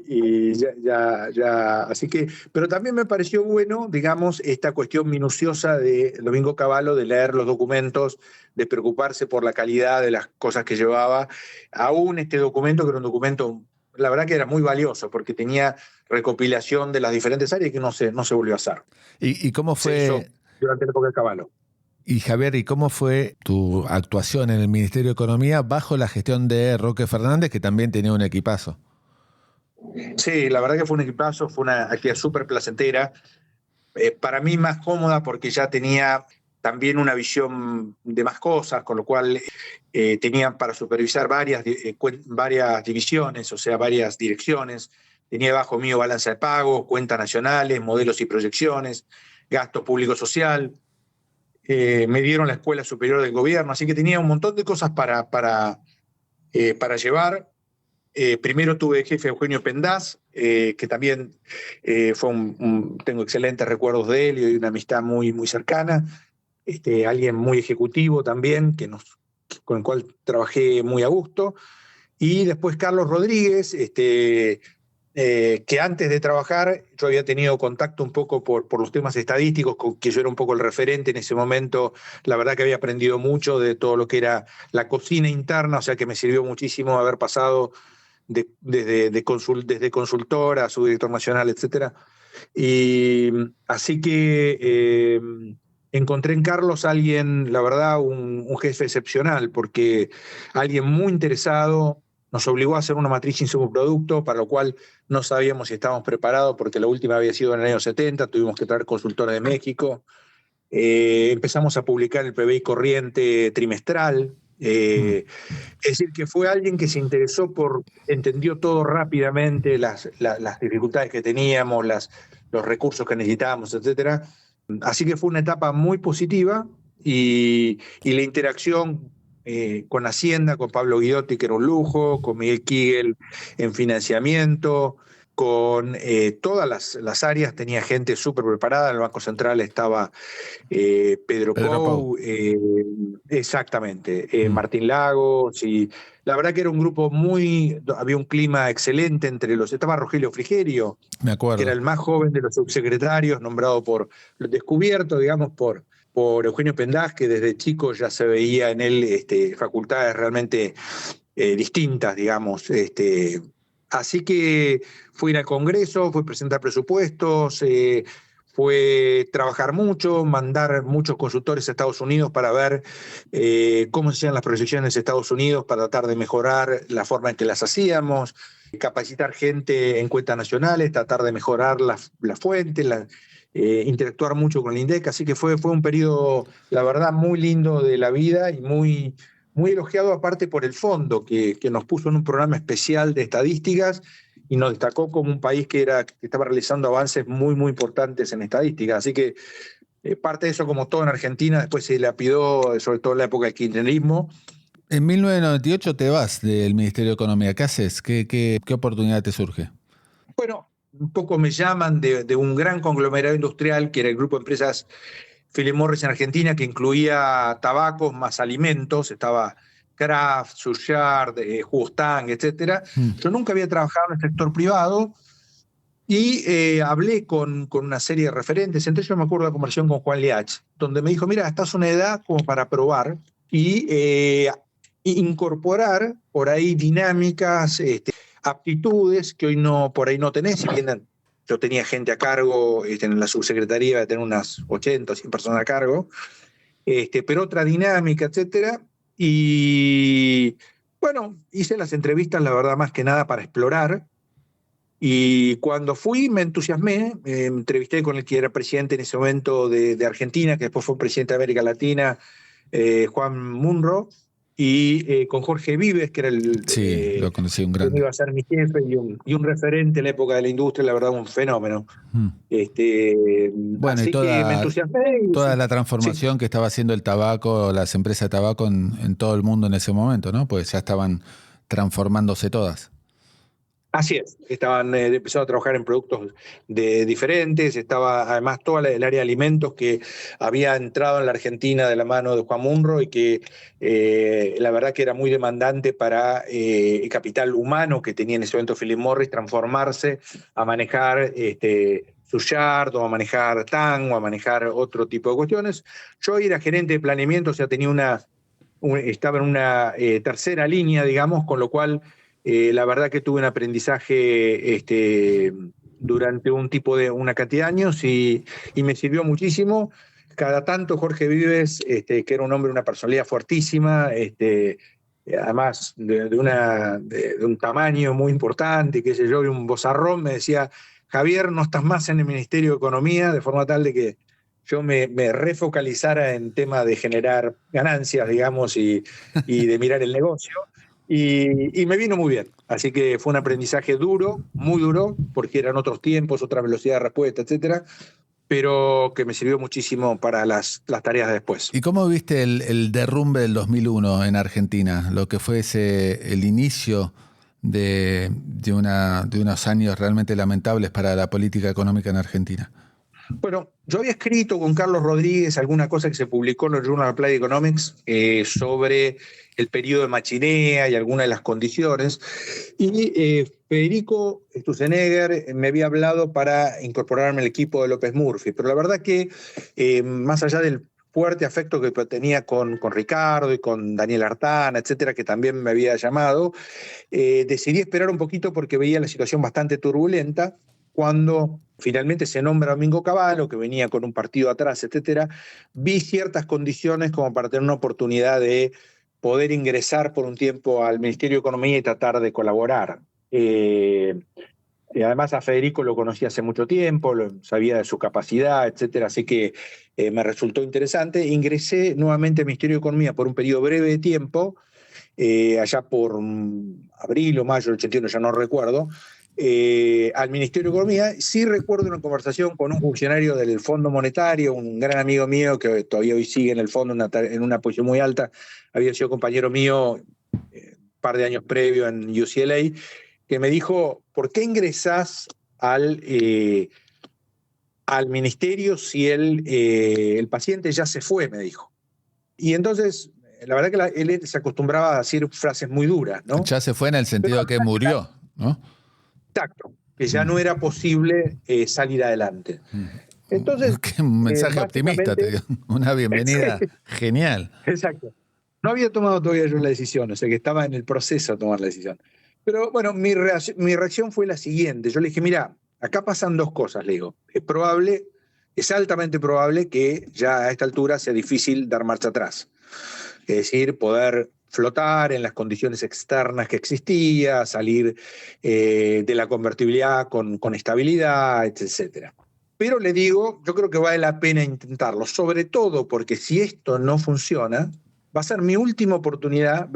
Speaker 4: y ya, así que, pero también me pareció bueno, digamos, esta cuestión minuciosa de Domingo Cavallo, de leer los documentos, de preocuparse por la calidad de las cosas que llevaba, aún este documento, que era un documento, la verdad que era muy valioso, porque tenía recopilación de las diferentes áreas que no se volvió a hacer.
Speaker 1: ¿Y cómo fue
Speaker 4: durante la época de Cavallo?
Speaker 1: Y Javier, ¿y cómo fue tu actuación en el Ministerio de Economía bajo la gestión de Roque Fernández, que también tenía un equipazo?
Speaker 4: Sí, la verdad que fue un equipazo, fue una actividad súper placentera, para mí más cómoda porque ya tenía también una visión de más cosas, con lo cual tenía para supervisar varias divisiones, o sea, varias direcciones. Tenía bajo mío balanza de pagos, cuentas nacionales, modelos y proyecciones, gasto público social. Me dieron la Escuela Superior del Gobierno, así que tenía un montón de cosas para llevar. Primero tuve jefe a Eugenio Pendaz, que también tengo excelentes recuerdos de él y una amistad muy, muy cercana. Alguien muy ejecutivo también, con el cual trabajé muy a gusto. Y después Carlos Rodríguez, que antes de trabajar yo había tenido contacto un poco por los temas estadísticos, que yo era un poco el referente en ese momento. La verdad que había aprendido mucho de todo lo que era la cocina interna, o sea que me sirvió muchísimo haber pasado desde consultor a subdirector nacional, etc. Y así que encontré en Carlos alguien, la verdad, un jefe excepcional, porque alguien muy interesado. Nos obligó a hacer una matriz insumo-producto, para lo cual no sabíamos si estábamos preparados, porque la última había sido en el año 70, tuvimos que traer consultores de México. Empezamos a publicar el PBI corriente trimestral. Es decir, que fue alguien que se interesó entendió todo rápidamente, las dificultades que teníamos, los recursos que necesitábamos, etc. Así que fue una etapa muy positiva, y la interacción con Hacienda, con Pablo Guidotti, que era un lujo, con Miguel Kigel en financiamiento, con todas las áreas, tenía gente súper preparada. En el Banco Central estaba Pedro Pou, exactamente, Martín Lagos, y la verdad que era un grupo había un clima excelente entre estaba Rogelio Frigerio,
Speaker 1: me acuerdo,
Speaker 4: que era el más joven de los subsecretarios, nombrado descubierto, digamos, por Eugenio Pendaz, que desde chico ya se veía en él facultades realmente distintas, digamos. Así que fue ir al Congreso, fue presentar presupuestos, fue trabajar mucho, mandar muchos consultores a Estados Unidos para ver cómo se hacían las proyecciones de Estados Unidos, para tratar de mejorar la forma en que las hacíamos, capacitar gente en cuentas nacionales, tratar de mejorar la fuente, interactuar mucho con el INDEC. Así que fue un periodo, la verdad, muy lindo de la vida, y muy, muy elogiado aparte por el fondo, que nos puso en un programa especial de estadísticas y nos destacó como un país que estaba realizando avances muy, muy importantes en estadísticas. Así que parte de eso, como todo en Argentina, después se lapidó, sobre todo en la época del kirchnerismo.
Speaker 1: En 1998 te vas del Ministerio de Economía. ¿Qué haces? ¿Qué oportunidad te surge?
Speaker 4: Bueno, un poco me llaman de un gran conglomerado industrial, que era el Grupo de Empresas Philip Morris en Argentina, que incluía tabacos más alimentos. Estaba Kraft, Suchard, Jugos Tang, etc. Yo nunca había trabajado en el sector privado, y hablé con una serie de referentes. Entre ellos me acuerdo de la conversación con Juan Liach, donde me dijo, mira, estás en una edad como para probar y incorporar por ahí dinámicas, aptitudes que hoy por ahí no tenés. Si bien yo tenía gente a cargo, en la subsecretaría iba a tener unas 80 o 100 personas a cargo, pero otra dinámica, etcétera. Y bueno, hice las entrevistas, la verdad, más que nada para explorar. Y cuando fui me entusiasmé, me entrevisté con el que era presidente en ese momento de Argentina, que después fue presidente de América Latina, Juan Munro, y con Jorge Vives, que era
Speaker 1: Sí, lo conocí, un
Speaker 4: que
Speaker 1: grande.
Speaker 4: iba a ser mi jefe y un referente en la época de la industria, la verdad, un fenómeno.
Speaker 1: Bueno, y
Speaker 4: Así que me entusiasmé.
Speaker 1: toda la
Speaker 4: Sí.
Speaker 1: transformación que estaba haciendo el tabaco, las empresas de tabaco en todo el mundo en ese momento, ¿no? Pues ya estaban transformándose todas.
Speaker 4: Así es, estaban empezando a trabajar en productos diferentes, estaba además toda el área de alimentos que había entrado en la Argentina de la mano de Juan Munro y que la verdad que era muy demandante para el capital humano que tenía en ese momento Philip Morris, transformarse a manejar Suchard o a manejar Tang o a manejar otro tipo de cuestiones. Yo era gerente de planeamiento, o sea, estaba en una tercera línea, digamos, con lo cual la verdad que tuve un aprendizaje durante una cantidad de años y me sirvió muchísimo. Cada tanto Jorge Vives, que era un hombre, una personalidad fuertísima, además de un tamaño muy importante, qué sé yo, y un vozarrón, me decía: Javier, no estás más en el Ministerio de Economía, de forma tal de que yo me refocalizara en tema de generar ganancias, digamos, y de mirar el negocio. Y me vino muy bien. Así que fue un aprendizaje duro, muy duro, porque eran otros tiempos, otra velocidad de respuesta, etcétera, pero que me sirvió muchísimo para las tareas de después.
Speaker 1: ¿Y cómo viste el derrumbe del 2001 en Argentina? Lo que fue el inicio de unos años realmente lamentables para la política económica en Argentina.
Speaker 4: Bueno, yo había escrito con Carlos Rodríguez alguna cosa que se publicó en el Journal of Applied Economics sobre el periodo de Machinea y algunas de las condiciones. Y Federico Sturzenegger me había hablado para incorporarme al equipo de López Murphy. Pero la verdad que más allá del fuerte afecto que tenía con Ricardo y con Daniel Artana, etcétera, que también me había llamado, decidí esperar un poquito porque veía la situación bastante turbulenta. Cuando finalmente se nombra Domingo Cavallo, que venía con un partido atrás, etcétera, vi ciertas condiciones como para tener una oportunidad de poder ingresar por un tiempo al Ministerio de Economía y tratar de colaborar. Además a Federico lo conocí hace mucho tiempo, sabía de su capacidad, etcétera, así que me resultó interesante. Ingresé nuevamente al Ministerio de Economía por un periodo breve de tiempo, allá por abril o mayo del 81, ya no recuerdo, al Ministerio de Economía. Sí recuerdo una conversación con un funcionario del Fondo Monetario, un gran amigo mío que todavía hoy sigue en el fondo en una posición muy alta, había sido compañero mío un par de años previo en UCLA, que me dijo: ¿por qué ingresás al ministerio si el paciente ya se fue? Me dijo. Y entonces, la verdad que él se acostumbraba a decir frases muy duras, ¿no?
Speaker 1: Ya se fue en el sentido de que murió, ¿no?
Speaker 4: Exacto, que ya no era posible salir adelante. Entonces,
Speaker 1: un mensaje optimista, te digo. Una bienvenida genial.
Speaker 4: Exacto. No había tomado todavía yo la decisión, o sea que estaba en el proceso de tomar la decisión. Pero bueno, mi reacción fue la siguiente. Yo le dije: mira, acá pasan dos cosas, le digo. Es altamente probable que ya a esta altura sea difícil dar marcha atrás. Es decir, poder flotar en las condiciones externas que existía, salir de la convertibilidad con estabilidad, etcétera. Pero le digo, yo creo que vale la pena intentarlo, sobre todo porque si esto no funciona, va a ser mi última oportunidad.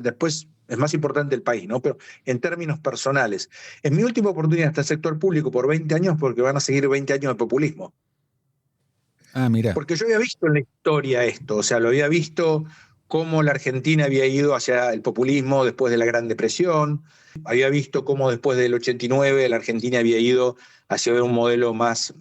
Speaker 4: Después es más importante el país, ¿no? Pero en términos personales, es mi última oportunidad hasta el sector público por 20 años, porque van a seguir 20 años de populismo.
Speaker 1: Ah, mira.
Speaker 4: Porque yo había visto en la historia esto, o sea, lo había visto cómo la Argentina había ido hacia el populismo después de la Gran Depresión, había visto cómo después del 89 la Argentina había ido hacia un modelo más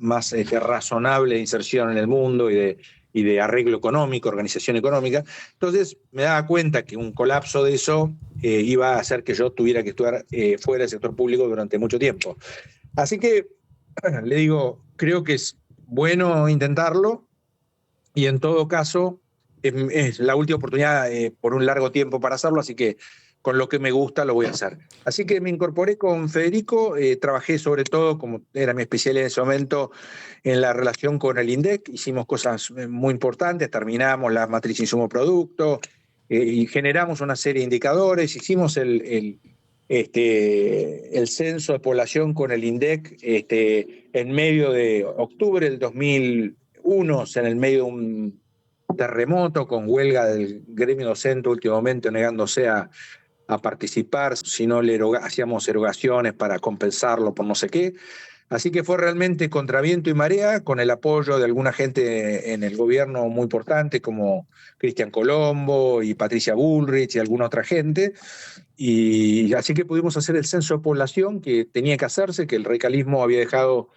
Speaker 4: razonable de inserción en el mundo y de arreglo económico, organización económica. Entonces me daba cuenta que un colapso de eso iba a hacer que yo tuviera que estar fuera del sector público durante mucho tiempo. Así que le digo, creo que es bueno intentarlo y en todo caso es la última oportunidad por un largo tiempo para hacerlo, así que con lo que me gusta lo voy a hacer. Así que me incorporé con Federico, trabajé sobre todo, como era mi especialidad en ese momento, en la relación con el INDEC, hicimos cosas muy importantes, terminamos la matriz insumo-producto y generamos una serie de indicadores, hicimos el censo de población con el INDEC en medio de octubre del 2001, o sea, en el medio de un terremoto con huelga del gremio docente últimamente negándose a participar, si no hacíamos erogaciones para compensarlo por no sé qué. Así que fue realmente contra viento y marea, con el apoyo de alguna gente en el gobierno muy importante, como Cristian Colombo y Patricia Bullrich y alguna otra gente. Y así que pudimos hacer el censo de población que tenía que hacerse, que el radicalismo había dejado,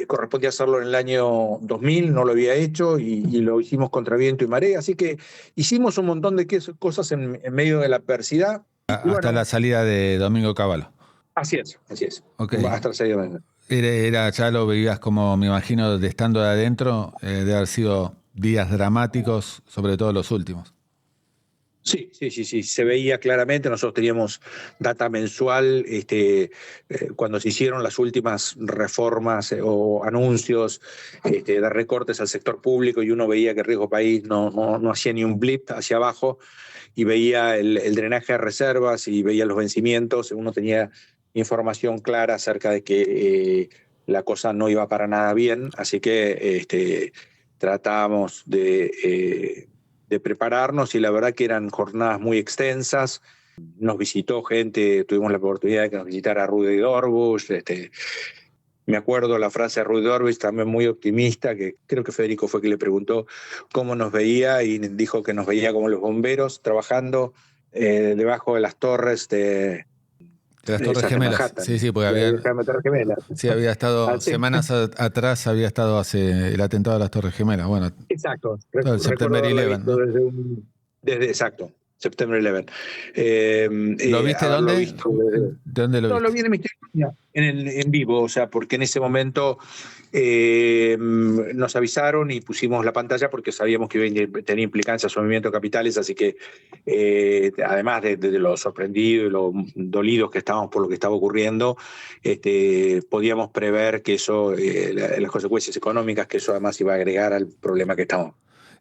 Speaker 4: correspondía hacerlo en el año 2000, no lo había hecho y lo hicimos contra viento y marea. Así que hicimos un montón de cosas en medio de la adversidad.
Speaker 1: Hasta la salida de Domingo Cavallo.
Speaker 4: Así es.
Speaker 1: Okay.
Speaker 4: Hasta la salida de Domingo.
Speaker 1: Ya lo veías como, me imagino, de estando de adentro, de haber sido días dramáticos, sobre todo los últimos.
Speaker 4: Sí, se veía claramente. Nosotros teníamos data mensual cuando se hicieron las últimas reformas o anuncios de recortes al sector público y uno veía que Riesgo País no hacía ni un blip hacia abajo y veía el drenaje de reservas y veía los vencimientos. Uno tenía información clara acerca de que la cosa no iba para nada bien, así que tratábamos de prepararnos y la verdad que eran jornadas muy extensas. Nos visitó gente, tuvimos la oportunidad de que nos visitara Rudy Dorbush. Me acuerdo la frase de Rudy Dorbush, también muy optimista, que creo que Federico fue que le preguntó cómo nos veía y dijo que nos veía como los bomberos trabajando debajo de las torres de
Speaker 1: las Torres Gemelas. Sí, porque había estado semanas atrás, había estado hace el atentado a las Torres Gemelas. Bueno,
Speaker 4: exacto.
Speaker 1: El September 11, ¿no?
Speaker 4: Exacto, September 11.
Speaker 1: ¿Lo viste dónde? ¿Dónde lo viste?
Speaker 4: No, lo vi en vivo, o sea, porque en ese momento nos avisaron y pusimos la pantalla porque sabíamos que tenía implicancias su movimiento de capitales, así que además de lo sorprendido y lo dolidos que estábamos por lo que estaba ocurriendo, podíamos prever que eso, las consecuencias económicas que eso además iba a agregar al problema que estamos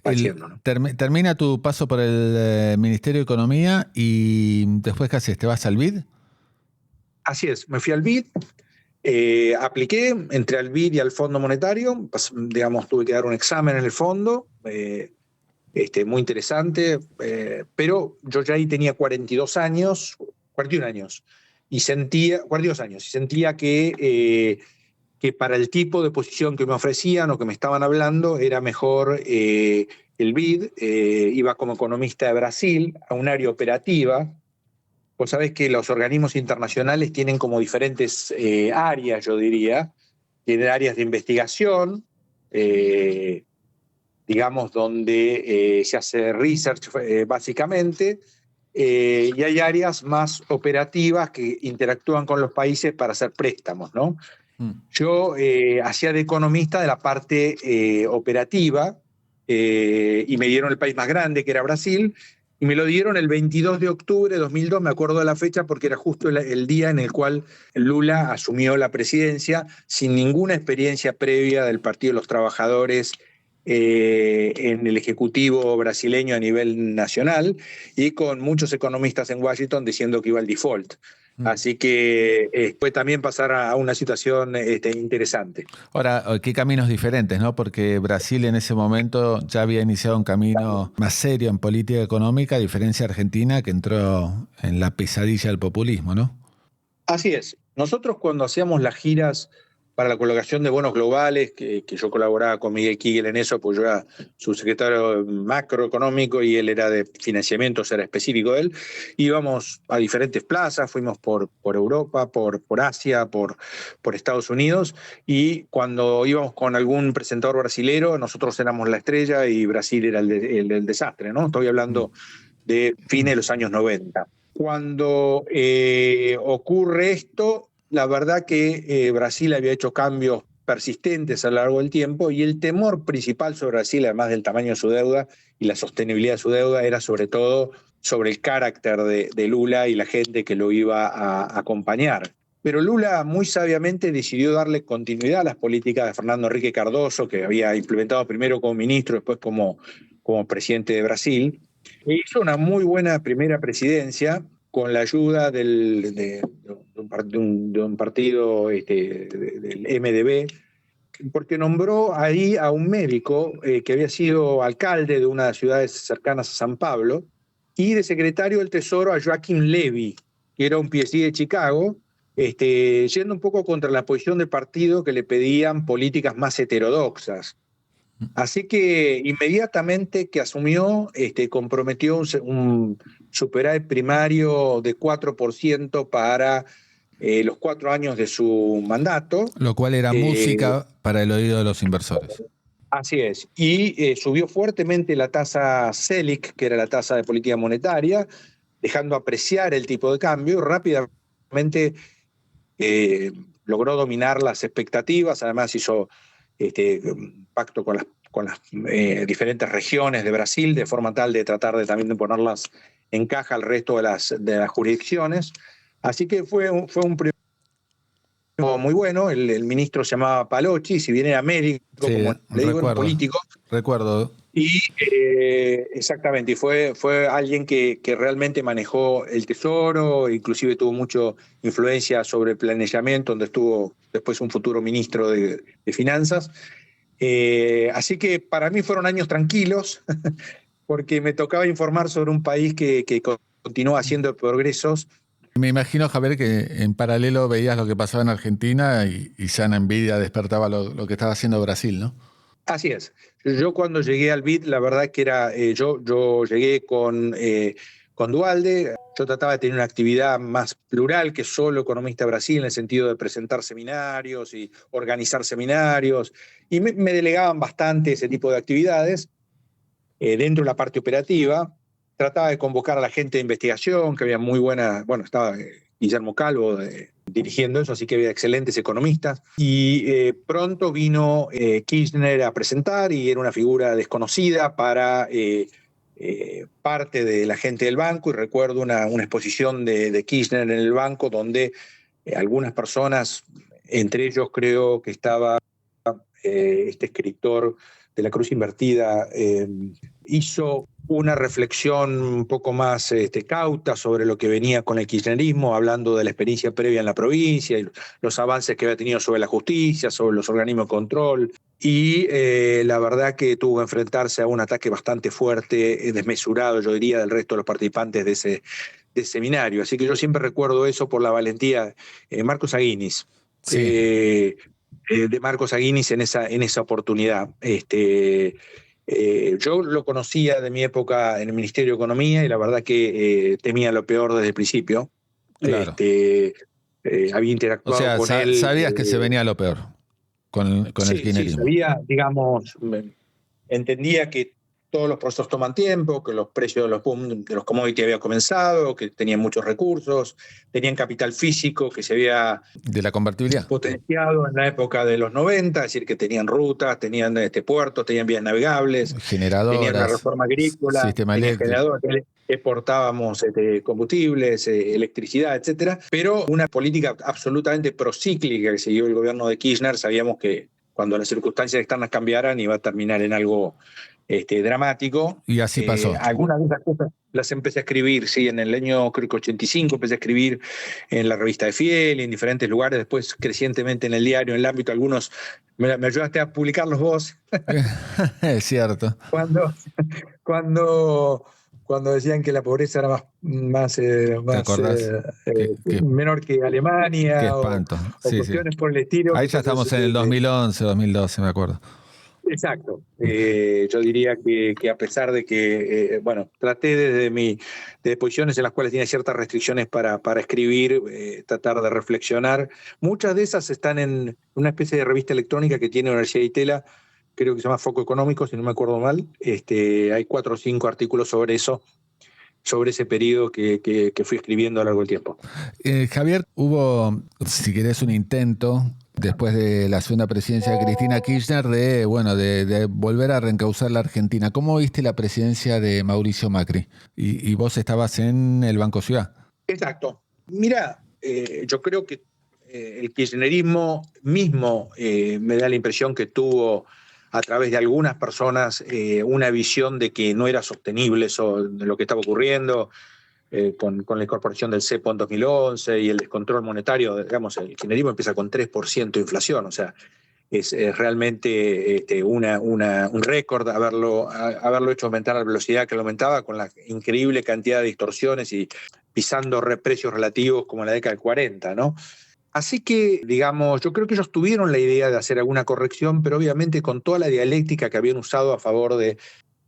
Speaker 4: haciendo, ¿no?
Speaker 1: Termina tu paso por el Ministerio de Economía y después, ¿qué haces? ¿Te vas al BID?
Speaker 4: Así es, me fui al BID, apliqué, entré al BID y al Fondo Monetario, digamos, tuve que dar un examen en el fondo, muy interesante, pero yo ya ahí tenía 41 años, y sentía que para el tipo de posición que me ofrecían o que me estaban hablando era mejor el BID. Iba como economista de Brasil a un área operativa. Vos sabés que los organismos internacionales tienen como diferentes áreas, yo diría. Tienen áreas de investigación, digamos, donde se hace research básicamente, y hay áreas más operativas que interactúan con los países para hacer préstamos, ¿no? Yo hacía de economista de la parte operativa y me dieron el país más grande, que era Brasil, y me lo dieron el 22 de octubre de 2002, me acuerdo de la fecha porque era justo el día en el cual Lula asumió la presidencia sin ninguna experiencia previa del Partido de los Trabajadores en el Ejecutivo brasileño a nivel nacional y con muchos economistas en Washington diciendo que iba al default. Así que fue también pasar a una situación interesante.
Speaker 1: Ahora, qué caminos diferentes, ¿no? Porque Brasil en ese momento ya había iniciado un camino más serio en política económica, a diferencia de Argentina, que entró en la pesadilla del populismo, ¿no?
Speaker 4: Así es. Nosotros cuando hacíamos las giras para la colocación de bonos globales, que yo colaboraba con Miguel Kigel en eso, pues yo era su secretario macroeconómico y él era de financiamiento, era específico de él. Íbamos a diferentes plazas, fuimos por Europa, por Asia, por Estados Unidos, y cuando íbamos con algún presentador brasilero, nosotros éramos la estrella y Brasil era el desastre, ¿no? Estoy hablando de fines de los años 90. Cuando ocurre esto, la verdad que Brasil había hecho cambios persistentes a lo largo del tiempo y el temor principal sobre Brasil, además del tamaño de su deuda y la sostenibilidad de su deuda, era sobre todo sobre el carácter de Lula y la gente que lo iba a acompañar. Pero Lula muy sabiamente decidió darle continuidad a las políticas de Fernando Henrique Cardoso, que había implementado primero como ministro, después como presidente de Brasil. E hizo una muy buena primera presidencia con la ayuda de un partido del MDB, porque nombró ahí a un médico que había sido alcalde de una de las ciudades cercanas a San Pablo, y de secretario del Tesoro a Joaquim Levy, que era un PhD de Chicago, yendo un poco contra la posición del partido que le pedían políticas más heterodoxas. Así que inmediatamente que asumió, comprometió un superávit primario de 4% para los 4 años de su mandato.
Speaker 1: Lo cual era música para el oído de los inversores.
Speaker 4: Así es. Y subió fuertemente la tasa Selic, que era la tasa de política monetaria, dejando apreciar el tipo de cambio. Rápidamente logró dominar las expectativas. Además hizo pacto con las diferentes regiones de Brasil, de forma tal de tratar de también de ponerlas en caja al resto de las jurisdicciones. Así que fue un primer muy bueno. El ministro se llamaba Palocci, si bien era médico,
Speaker 1: Sí,
Speaker 4: como le digo, era político.
Speaker 1: Recuerdo.
Speaker 4: Y exactamente, y fue alguien que realmente manejó el tesoro, inclusive tuvo mucha influencia sobre el planeamiento, donde estuvo después un futuro ministro de finanzas. Así que para mí fueron años tranquilos, porque me tocaba informar sobre un país que continúa haciendo progresos.
Speaker 1: Me imagino, Javier, que en paralelo veías lo que pasaba en Argentina y sana envidia despertaba lo que estaba haciendo Brasil, ¿no?
Speaker 4: Así es. Yo cuando llegué al BID, la verdad que era, yo llegué con Duhalde. Yo trataba de tener una actividad más plural que solo Economista Brasil, en el sentido de presentar seminarios y organizar seminarios, y me delegaban bastante ese tipo de actividades dentro de la parte operativa. Trataba de convocar a la gente de investigación, que había muy buena, estaba Guillermo Calvo dirigiendo eso, así que había excelentes economistas. Y pronto vino Kirchner a presentar, y era una figura desconocida para parte de la gente del banco. Y recuerdo una exposición de Kirchner en el banco, donde algunas personas, entre ellos creo que estaba este escritor de La Cruz Invertida, hizo una reflexión un poco más cauta sobre lo que venía con el kirchnerismo, hablando de la experiencia previa en la provincia y los avances que había tenido sobre la justicia, sobre los organismos de control. Y la verdad que tuvo que enfrentarse a un ataque bastante fuerte, desmesurado, yo diría, del resto de los participantes de ese seminario. Así que yo siempre recuerdo eso por la valentía de Marcos Aguinis.
Speaker 1: Sí.
Speaker 4: De Marcos Aguinis en esa oportunidad. Yo lo conocía de mi época en el Ministerio de Economía, y la verdad que temía lo peor desde el principio.
Speaker 1: Claro.
Speaker 4: Había interactuado con él.
Speaker 1: Sabías que se venía lo peor con el kirchnerismo.
Speaker 4: Sí, sabía, entendía que todos los procesos toman tiempo, que los precios de los commodities habían comenzado, que tenían muchos recursos, tenían capital físico que se había
Speaker 1: de la convertibilidad
Speaker 4: potenciado en la época de los 90, es decir, que tenían rutas, tenían puertos, tenían vías navegables,
Speaker 1: generadoras,
Speaker 4: tenían la reforma agrícola,
Speaker 1: sistema
Speaker 4: eléctrico, exportábamos combustibles, electricidad, etcétera, pero una política absolutamente procíclica que siguió el gobierno de Kirchner. Sabíamos que cuando las circunstancias externas cambiaran iba a terminar en algo dramático.
Speaker 1: Y así pasó.
Speaker 4: Algunas de esas cosas las empecé a escribir, sí, en el año creo que 85 empecé a escribir en la revista de Fiel, en diferentes lugares, después crecientemente en el diario, en el ámbito, algunos me ayudaste a publicarlos vos.
Speaker 1: Es cierto.
Speaker 4: Cuando decían que la pobreza era más menor que Alemania.
Speaker 1: Qué espanto.
Speaker 4: O cuestiones por el estilo.
Speaker 1: Ahí ya estamos en el 2011, 2012, me acuerdo.
Speaker 4: Exacto. Yo diría que a pesar de que, traté de posiciones en las cuales tenía ciertas restricciones para escribir, tratar de reflexionar. Muchas de esas están en una especie de revista electrónica que tiene la Universidad de Itela, creo que se llama Foco Económico, si no me acuerdo mal. Hay 4 o 5 artículos sobre eso, sobre ese periodo que fui escribiendo a lo largo del tiempo.
Speaker 1: Javier, hubo, si querés, un intento después de la segunda presidencia de Cristina Kirchner, de volver a reencauzar la Argentina. ¿Cómo viste la presidencia de Mauricio Macri? Y vos estabas en el Banco Ciudad.
Speaker 4: Exacto. Mira, yo creo que el kirchnerismo mismo me da la impresión que tuvo a través de algunas personas una visión de que no era sostenible eso de lo que estaba ocurriendo con la incorporación del cepo en 2011 y el descontrol monetario. Digamos, el kirchnerismo empieza con 3% de inflación, o sea, es realmente un récord haberlo hecho aumentar a la velocidad que lo aumentaba, con la increíble cantidad de distorsiones y pisando precios relativos como en la década del 40, ¿no? Así que, digamos, yo creo que ellos tuvieron la idea de hacer alguna corrección, pero obviamente con toda la dialéctica que habían usado a favor de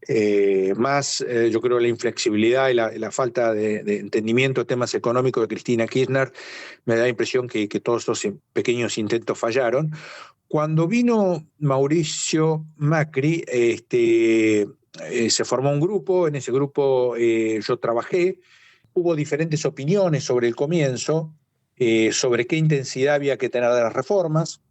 Speaker 4: yo creo, la inflexibilidad y la falta de entendimiento de temas económicos de Cristina Kirchner, me da la impresión que todos estos pequeños intentos fallaron. Cuando vino Mauricio Macri, se formó un grupo, en ese grupo yo trabajé, hubo diferentes opiniones sobre el comienzo, sobre qué intensidad había que tener de las reformas.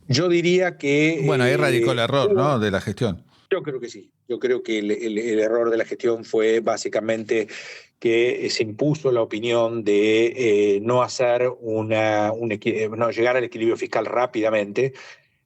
Speaker 4: Yo diría que...
Speaker 1: Bueno, ahí radicó el error, ¿no?, de la gestión.
Speaker 4: Yo creo que sí. Yo creo que el error de la gestión fue básicamente que se impuso la opinión de no hacer no llegar al equilibrio fiscal rápidamente,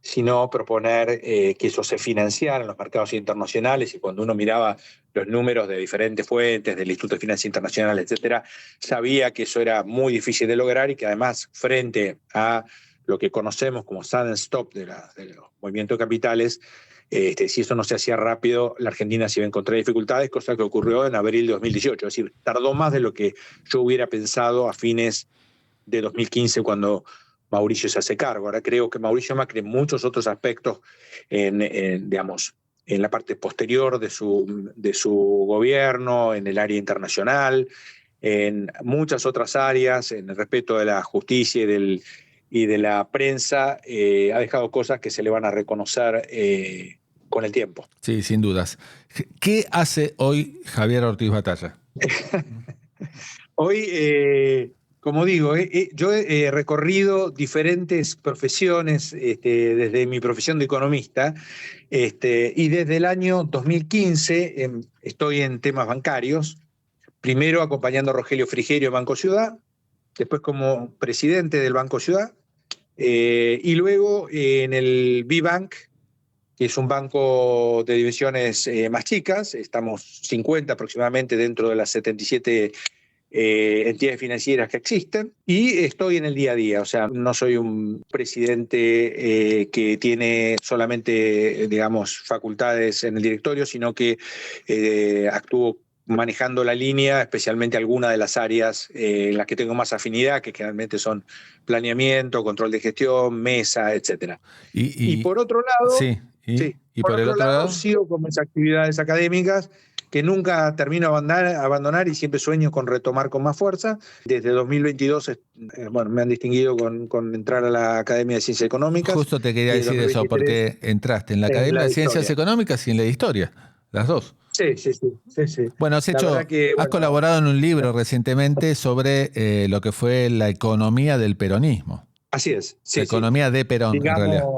Speaker 4: sino proponer que eso se financiara en los mercados internacionales. Y cuando uno miraba los números de diferentes fuentes, del Instituto de Finanzas Internacionales, etcétera, sabía que eso era muy difícil de lograr y que además, frente a lo que conocemos como sudden stop de los movimientos de capitales, si eso no se hacía rápido, la Argentina se iba a encontrar dificultades, cosa que ocurrió en abril de 2018. Es decir, tardó más de lo que yo hubiera pensado a fines de 2015 cuando Mauricio se hace cargo. Ahora creo que Mauricio Macri en muchos otros aspectos, digamos, en la parte posterior de su gobierno, en el área internacional, en muchas otras áreas, en el respeto de la justicia y de la prensa, ha dejado cosas que se le van a reconocer con el tiempo.
Speaker 1: Sí, sin dudas. ¿Qué hace hoy Javier Ortiz Batalla?
Speaker 4: Hoy... como digo, yo he recorrido diferentes profesiones desde mi profesión de economista y desde el año 2015 estoy en temas bancarios, primero acompañando a Rogelio Frigerio en Banco Ciudad, después como presidente del Banco Ciudad y luego en el B-Bank, que es un banco de dimensiones más chicas. Estamos 50 aproximadamente dentro de las 77 entidades financieras que existen, y estoy en el día a día. O sea, no soy un presidente que tiene solamente, digamos, facultades en el directorio, sino que actúo manejando la línea, especialmente algunas de las áreas en las que tengo más afinidad, que generalmente son planeamiento, control de gestión, mesa, etcétera. Y por otro lado,
Speaker 1: sí, y por el otro lado
Speaker 4: sigo con mis actividades académicas, que nunca termino de abandonar y siempre sueño con retomar con más fuerza. Desde 2022 me han distinguido con entrar a la Academia de Ciencias Económicas.
Speaker 1: Justo te quería decir eso, porque entraste en la Academia de Ciencias Económicas y en la de Historia, las dos.
Speaker 4: Sí.
Speaker 1: Bueno, has colaborado en un libro recientemente sobre lo que fue la economía del peronismo.
Speaker 4: Así es.
Speaker 1: La economía de Perón, digamos, en realidad.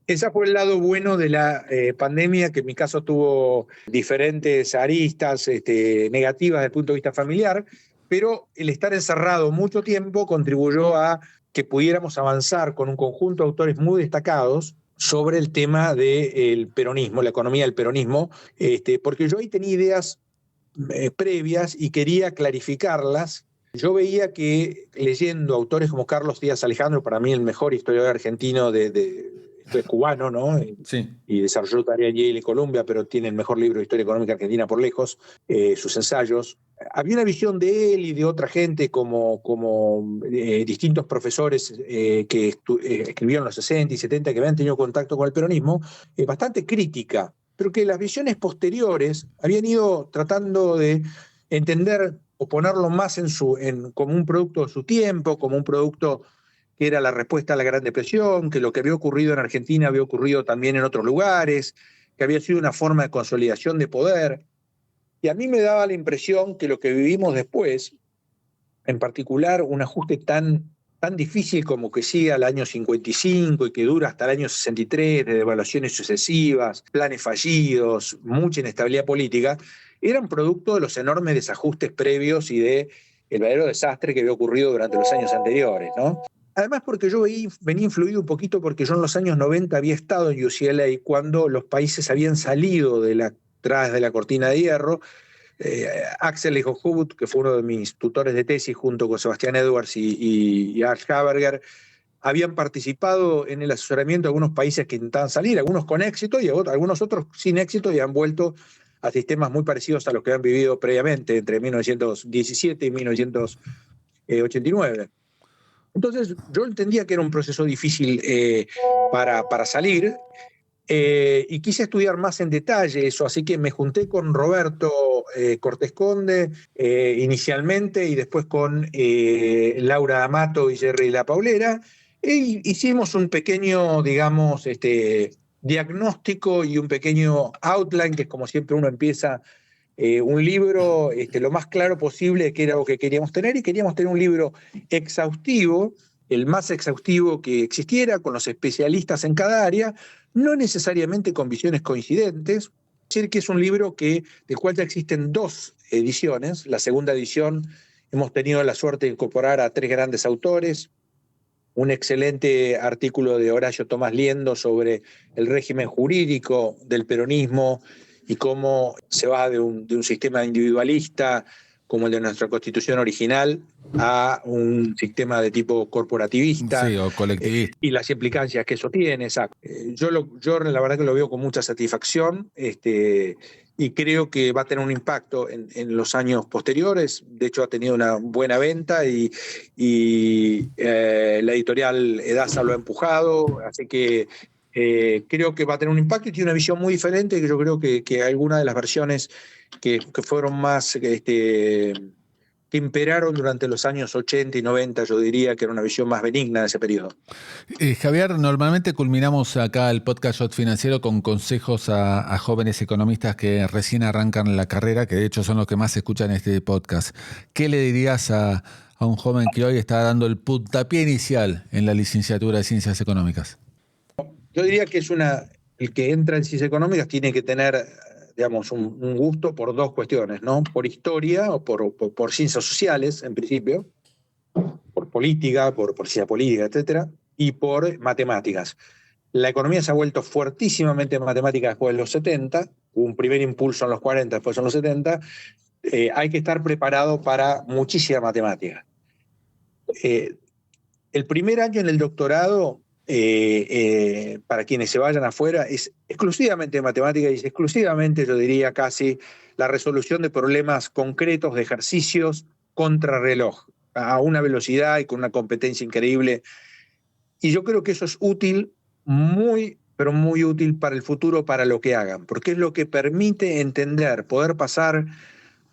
Speaker 4: Ese fue el lado bueno de la pandemia, que en mi caso tuvo diferentes aristas negativas desde el punto de vista familiar, pero el estar encerrado mucho tiempo contribuyó a que pudiéramos avanzar con un conjunto de autores muy destacados sobre el tema del peronismo, la economía del peronismo, porque yo ahí tenía ideas previas y quería clarificarlas. Yo veía que leyendo autores como Carlos Díaz Alejandro, para mí el mejor historiador argentino es cubano, ¿no?
Speaker 1: Sí.
Speaker 4: Y desarrolló tarea en Yale y Columbia, pero tiene el mejor libro de historia económica argentina por lejos, sus ensayos. Había una visión de él y de otra gente como distintos profesores que escribieron en los 60 y 70, que habían tenido contacto con el peronismo, bastante crítica, pero que las visiones posteriores habían ido tratando de entender o ponerlo más como un producto de su tiempo, como un producto que era la respuesta a la Gran Depresión, que lo que había ocurrido en Argentina había ocurrido también en otros lugares, que había sido una forma de consolidación de poder. Y a mí me daba la impresión que lo que vivimos después, en particular un ajuste tan tan difícil como que siga el año 55 y que dura hasta el año 63, de devaluaciones sucesivas, planes fallidos, mucha inestabilidad política, eran producto de los enormes desajustes previos y de el verdadero desastre que había ocurrido durante los años anteriores, ¿no? Además, porque yo venía influido un poquito porque yo en los años 90 había estado en UCLA cuando los países habían salido tras de la cortina de hierro. Axel Lejohubut, que fue uno de mis tutores de tesis junto con Sebastián Edwards y Art Haberger, habían participado en el asesoramiento de algunos países que intentaban salir, algunos con éxito y algunos otros sin éxito, y han vuelto a sistemas muy parecidos a los que han vivido previamente entre 1917 y 1989. Entonces yo entendía que era un proceso difícil para salir, y quise estudiar más en detalle eso, así que me junté con Roberto Cortés Conde inicialmente, y después con Laura Amato y Jerry La Paulera, e hicimos un pequeño, digamos, diagnóstico y un pequeño outline, que es como siempre uno empieza un libro lo más claro posible, que era lo que queríamos tener, y queríamos tener un libro exhaustivo, el más exhaustivo que existiera, con los especialistas en cada área, no necesariamente con visiones coincidentes. Es decir, que es un libro del cual ya existen 2 ediciones. La segunda edición hemos tenido la suerte de incorporar a 3 grandes autores, un excelente artículo de Horacio Tomás Liendo sobre el régimen jurídico del peronismo y cómo se va de un sistema individualista como el de nuestra Constitución original a un sistema de tipo corporativista,
Speaker 1: sí, o colectivista,
Speaker 4: y las implicancias que eso tiene. Exacto. Yo la verdad que lo veo con mucha satisfacción, y creo que va a tener un impacto en los años posteriores. De hecho, ha tenido una buena venta y la editorial Edasa lo ha empujado, así que creo que va a tener un impacto y tiene una visión muy diferente, que yo creo que algunas de las versiones que fueron más, que imperaron durante los años 80 y 90, yo diría que era una visión más benigna de ese periodo.
Speaker 1: Javier, normalmente culminamos acá el podcast Yacht Financiero con consejos a jóvenes economistas que recién arrancan la carrera, que de hecho son los que más escuchan este podcast. ¿Qué le dirías a un joven que hoy está dando el puntapié inicial en la licenciatura de Ciencias Económicas?
Speaker 4: Yo diría que el que entra en Ciencias Económicas tiene que tener, digamos, un gusto por 2 cuestiones, ¿no? Por historia o por ciencias sociales, en principio, por política, por ciencia política, etcétera, y por matemáticas. La economía se ha vuelto fuertísimamente matemática después de los 70, hubo un primer impulso en los 40, después en los 70, hay que estar preparado para muchísima matemática. El primer año en el doctorado, para quienes se vayan afuera, es exclusivamente matemática, y es exclusivamente, yo diría casi, la resolución de problemas concretos, de ejercicios contrarreloj, a una velocidad y con una competencia increíble. Y yo creo que eso es útil, muy, pero muy útil para el futuro, para lo que hagan, porque es lo que permite entender, poder pasar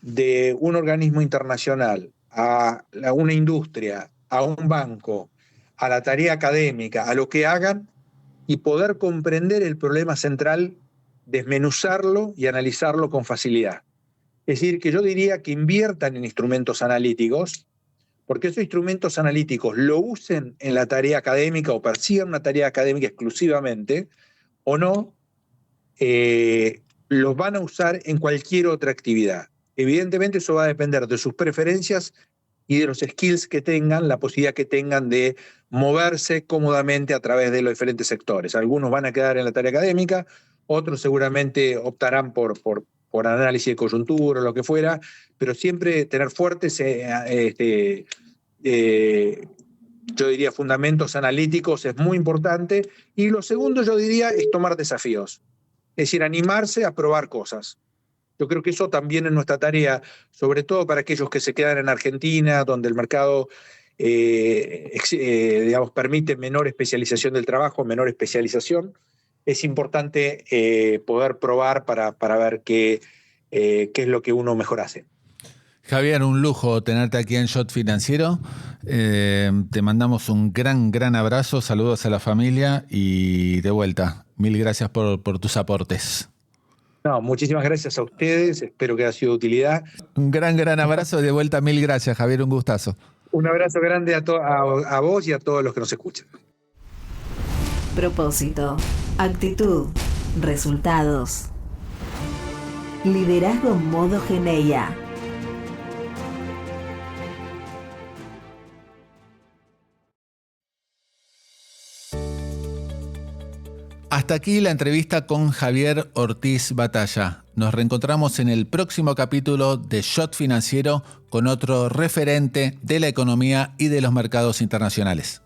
Speaker 4: de un organismo internacional a una industria, a un banco, a la tarea académica, a lo que hagan, y poder comprender el problema central, desmenuzarlo y analizarlo con facilidad. Es decir, que yo diría que inviertan en instrumentos analíticos, porque esos instrumentos analíticos lo usen en la tarea académica o persigan una tarea académica exclusivamente, o no, los van a usar en cualquier otra actividad. Evidentemente eso va a depender de sus preferencias y de los skills que tengan, la posibilidad que tengan de moverse cómodamente a través de los diferentes sectores. Algunos van a quedar en la tarea académica, otros seguramente optarán por análisis de coyuntura o lo que fuera, pero siempre tener fuertes, yo diría, fundamentos analíticos es muy importante. Y lo segundo, yo diría, es tomar desafíos, es decir, animarse a probar cosas. Yo creo que eso también es nuestra tarea, sobre todo para aquellos que se quedan en Argentina, donde el mercado digamos, permite menor especialización del trabajo, menor especialización. Es importante poder probar para ver qué es lo que uno mejor hace.
Speaker 1: Javier, un lujo tenerte aquí en Yacht Financiero. Te mandamos un gran abrazo, saludos a la familia y de vuelta. Mil gracias por tus aportes.
Speaker 4: No, muchísimas gracias a ustedes, espero que haya sido de utilidad.
Speaker 1: Un gran abrazo y de vuelta, mil gracias, Javier, un gustazo.
Speaker 4: Un abrazo grande a vos y a todos los que nos escuchan.
Speaker 5: Propósito, actitud, resultados. Liderazgo modo Geneia.
Speaker 1: Hasta aquí la entrevista con Javier Ortiz Batalla. Nos reencontramos en el próximo capítulo de Shot Financiero con otro referente de la economía y de los mercados internacionales.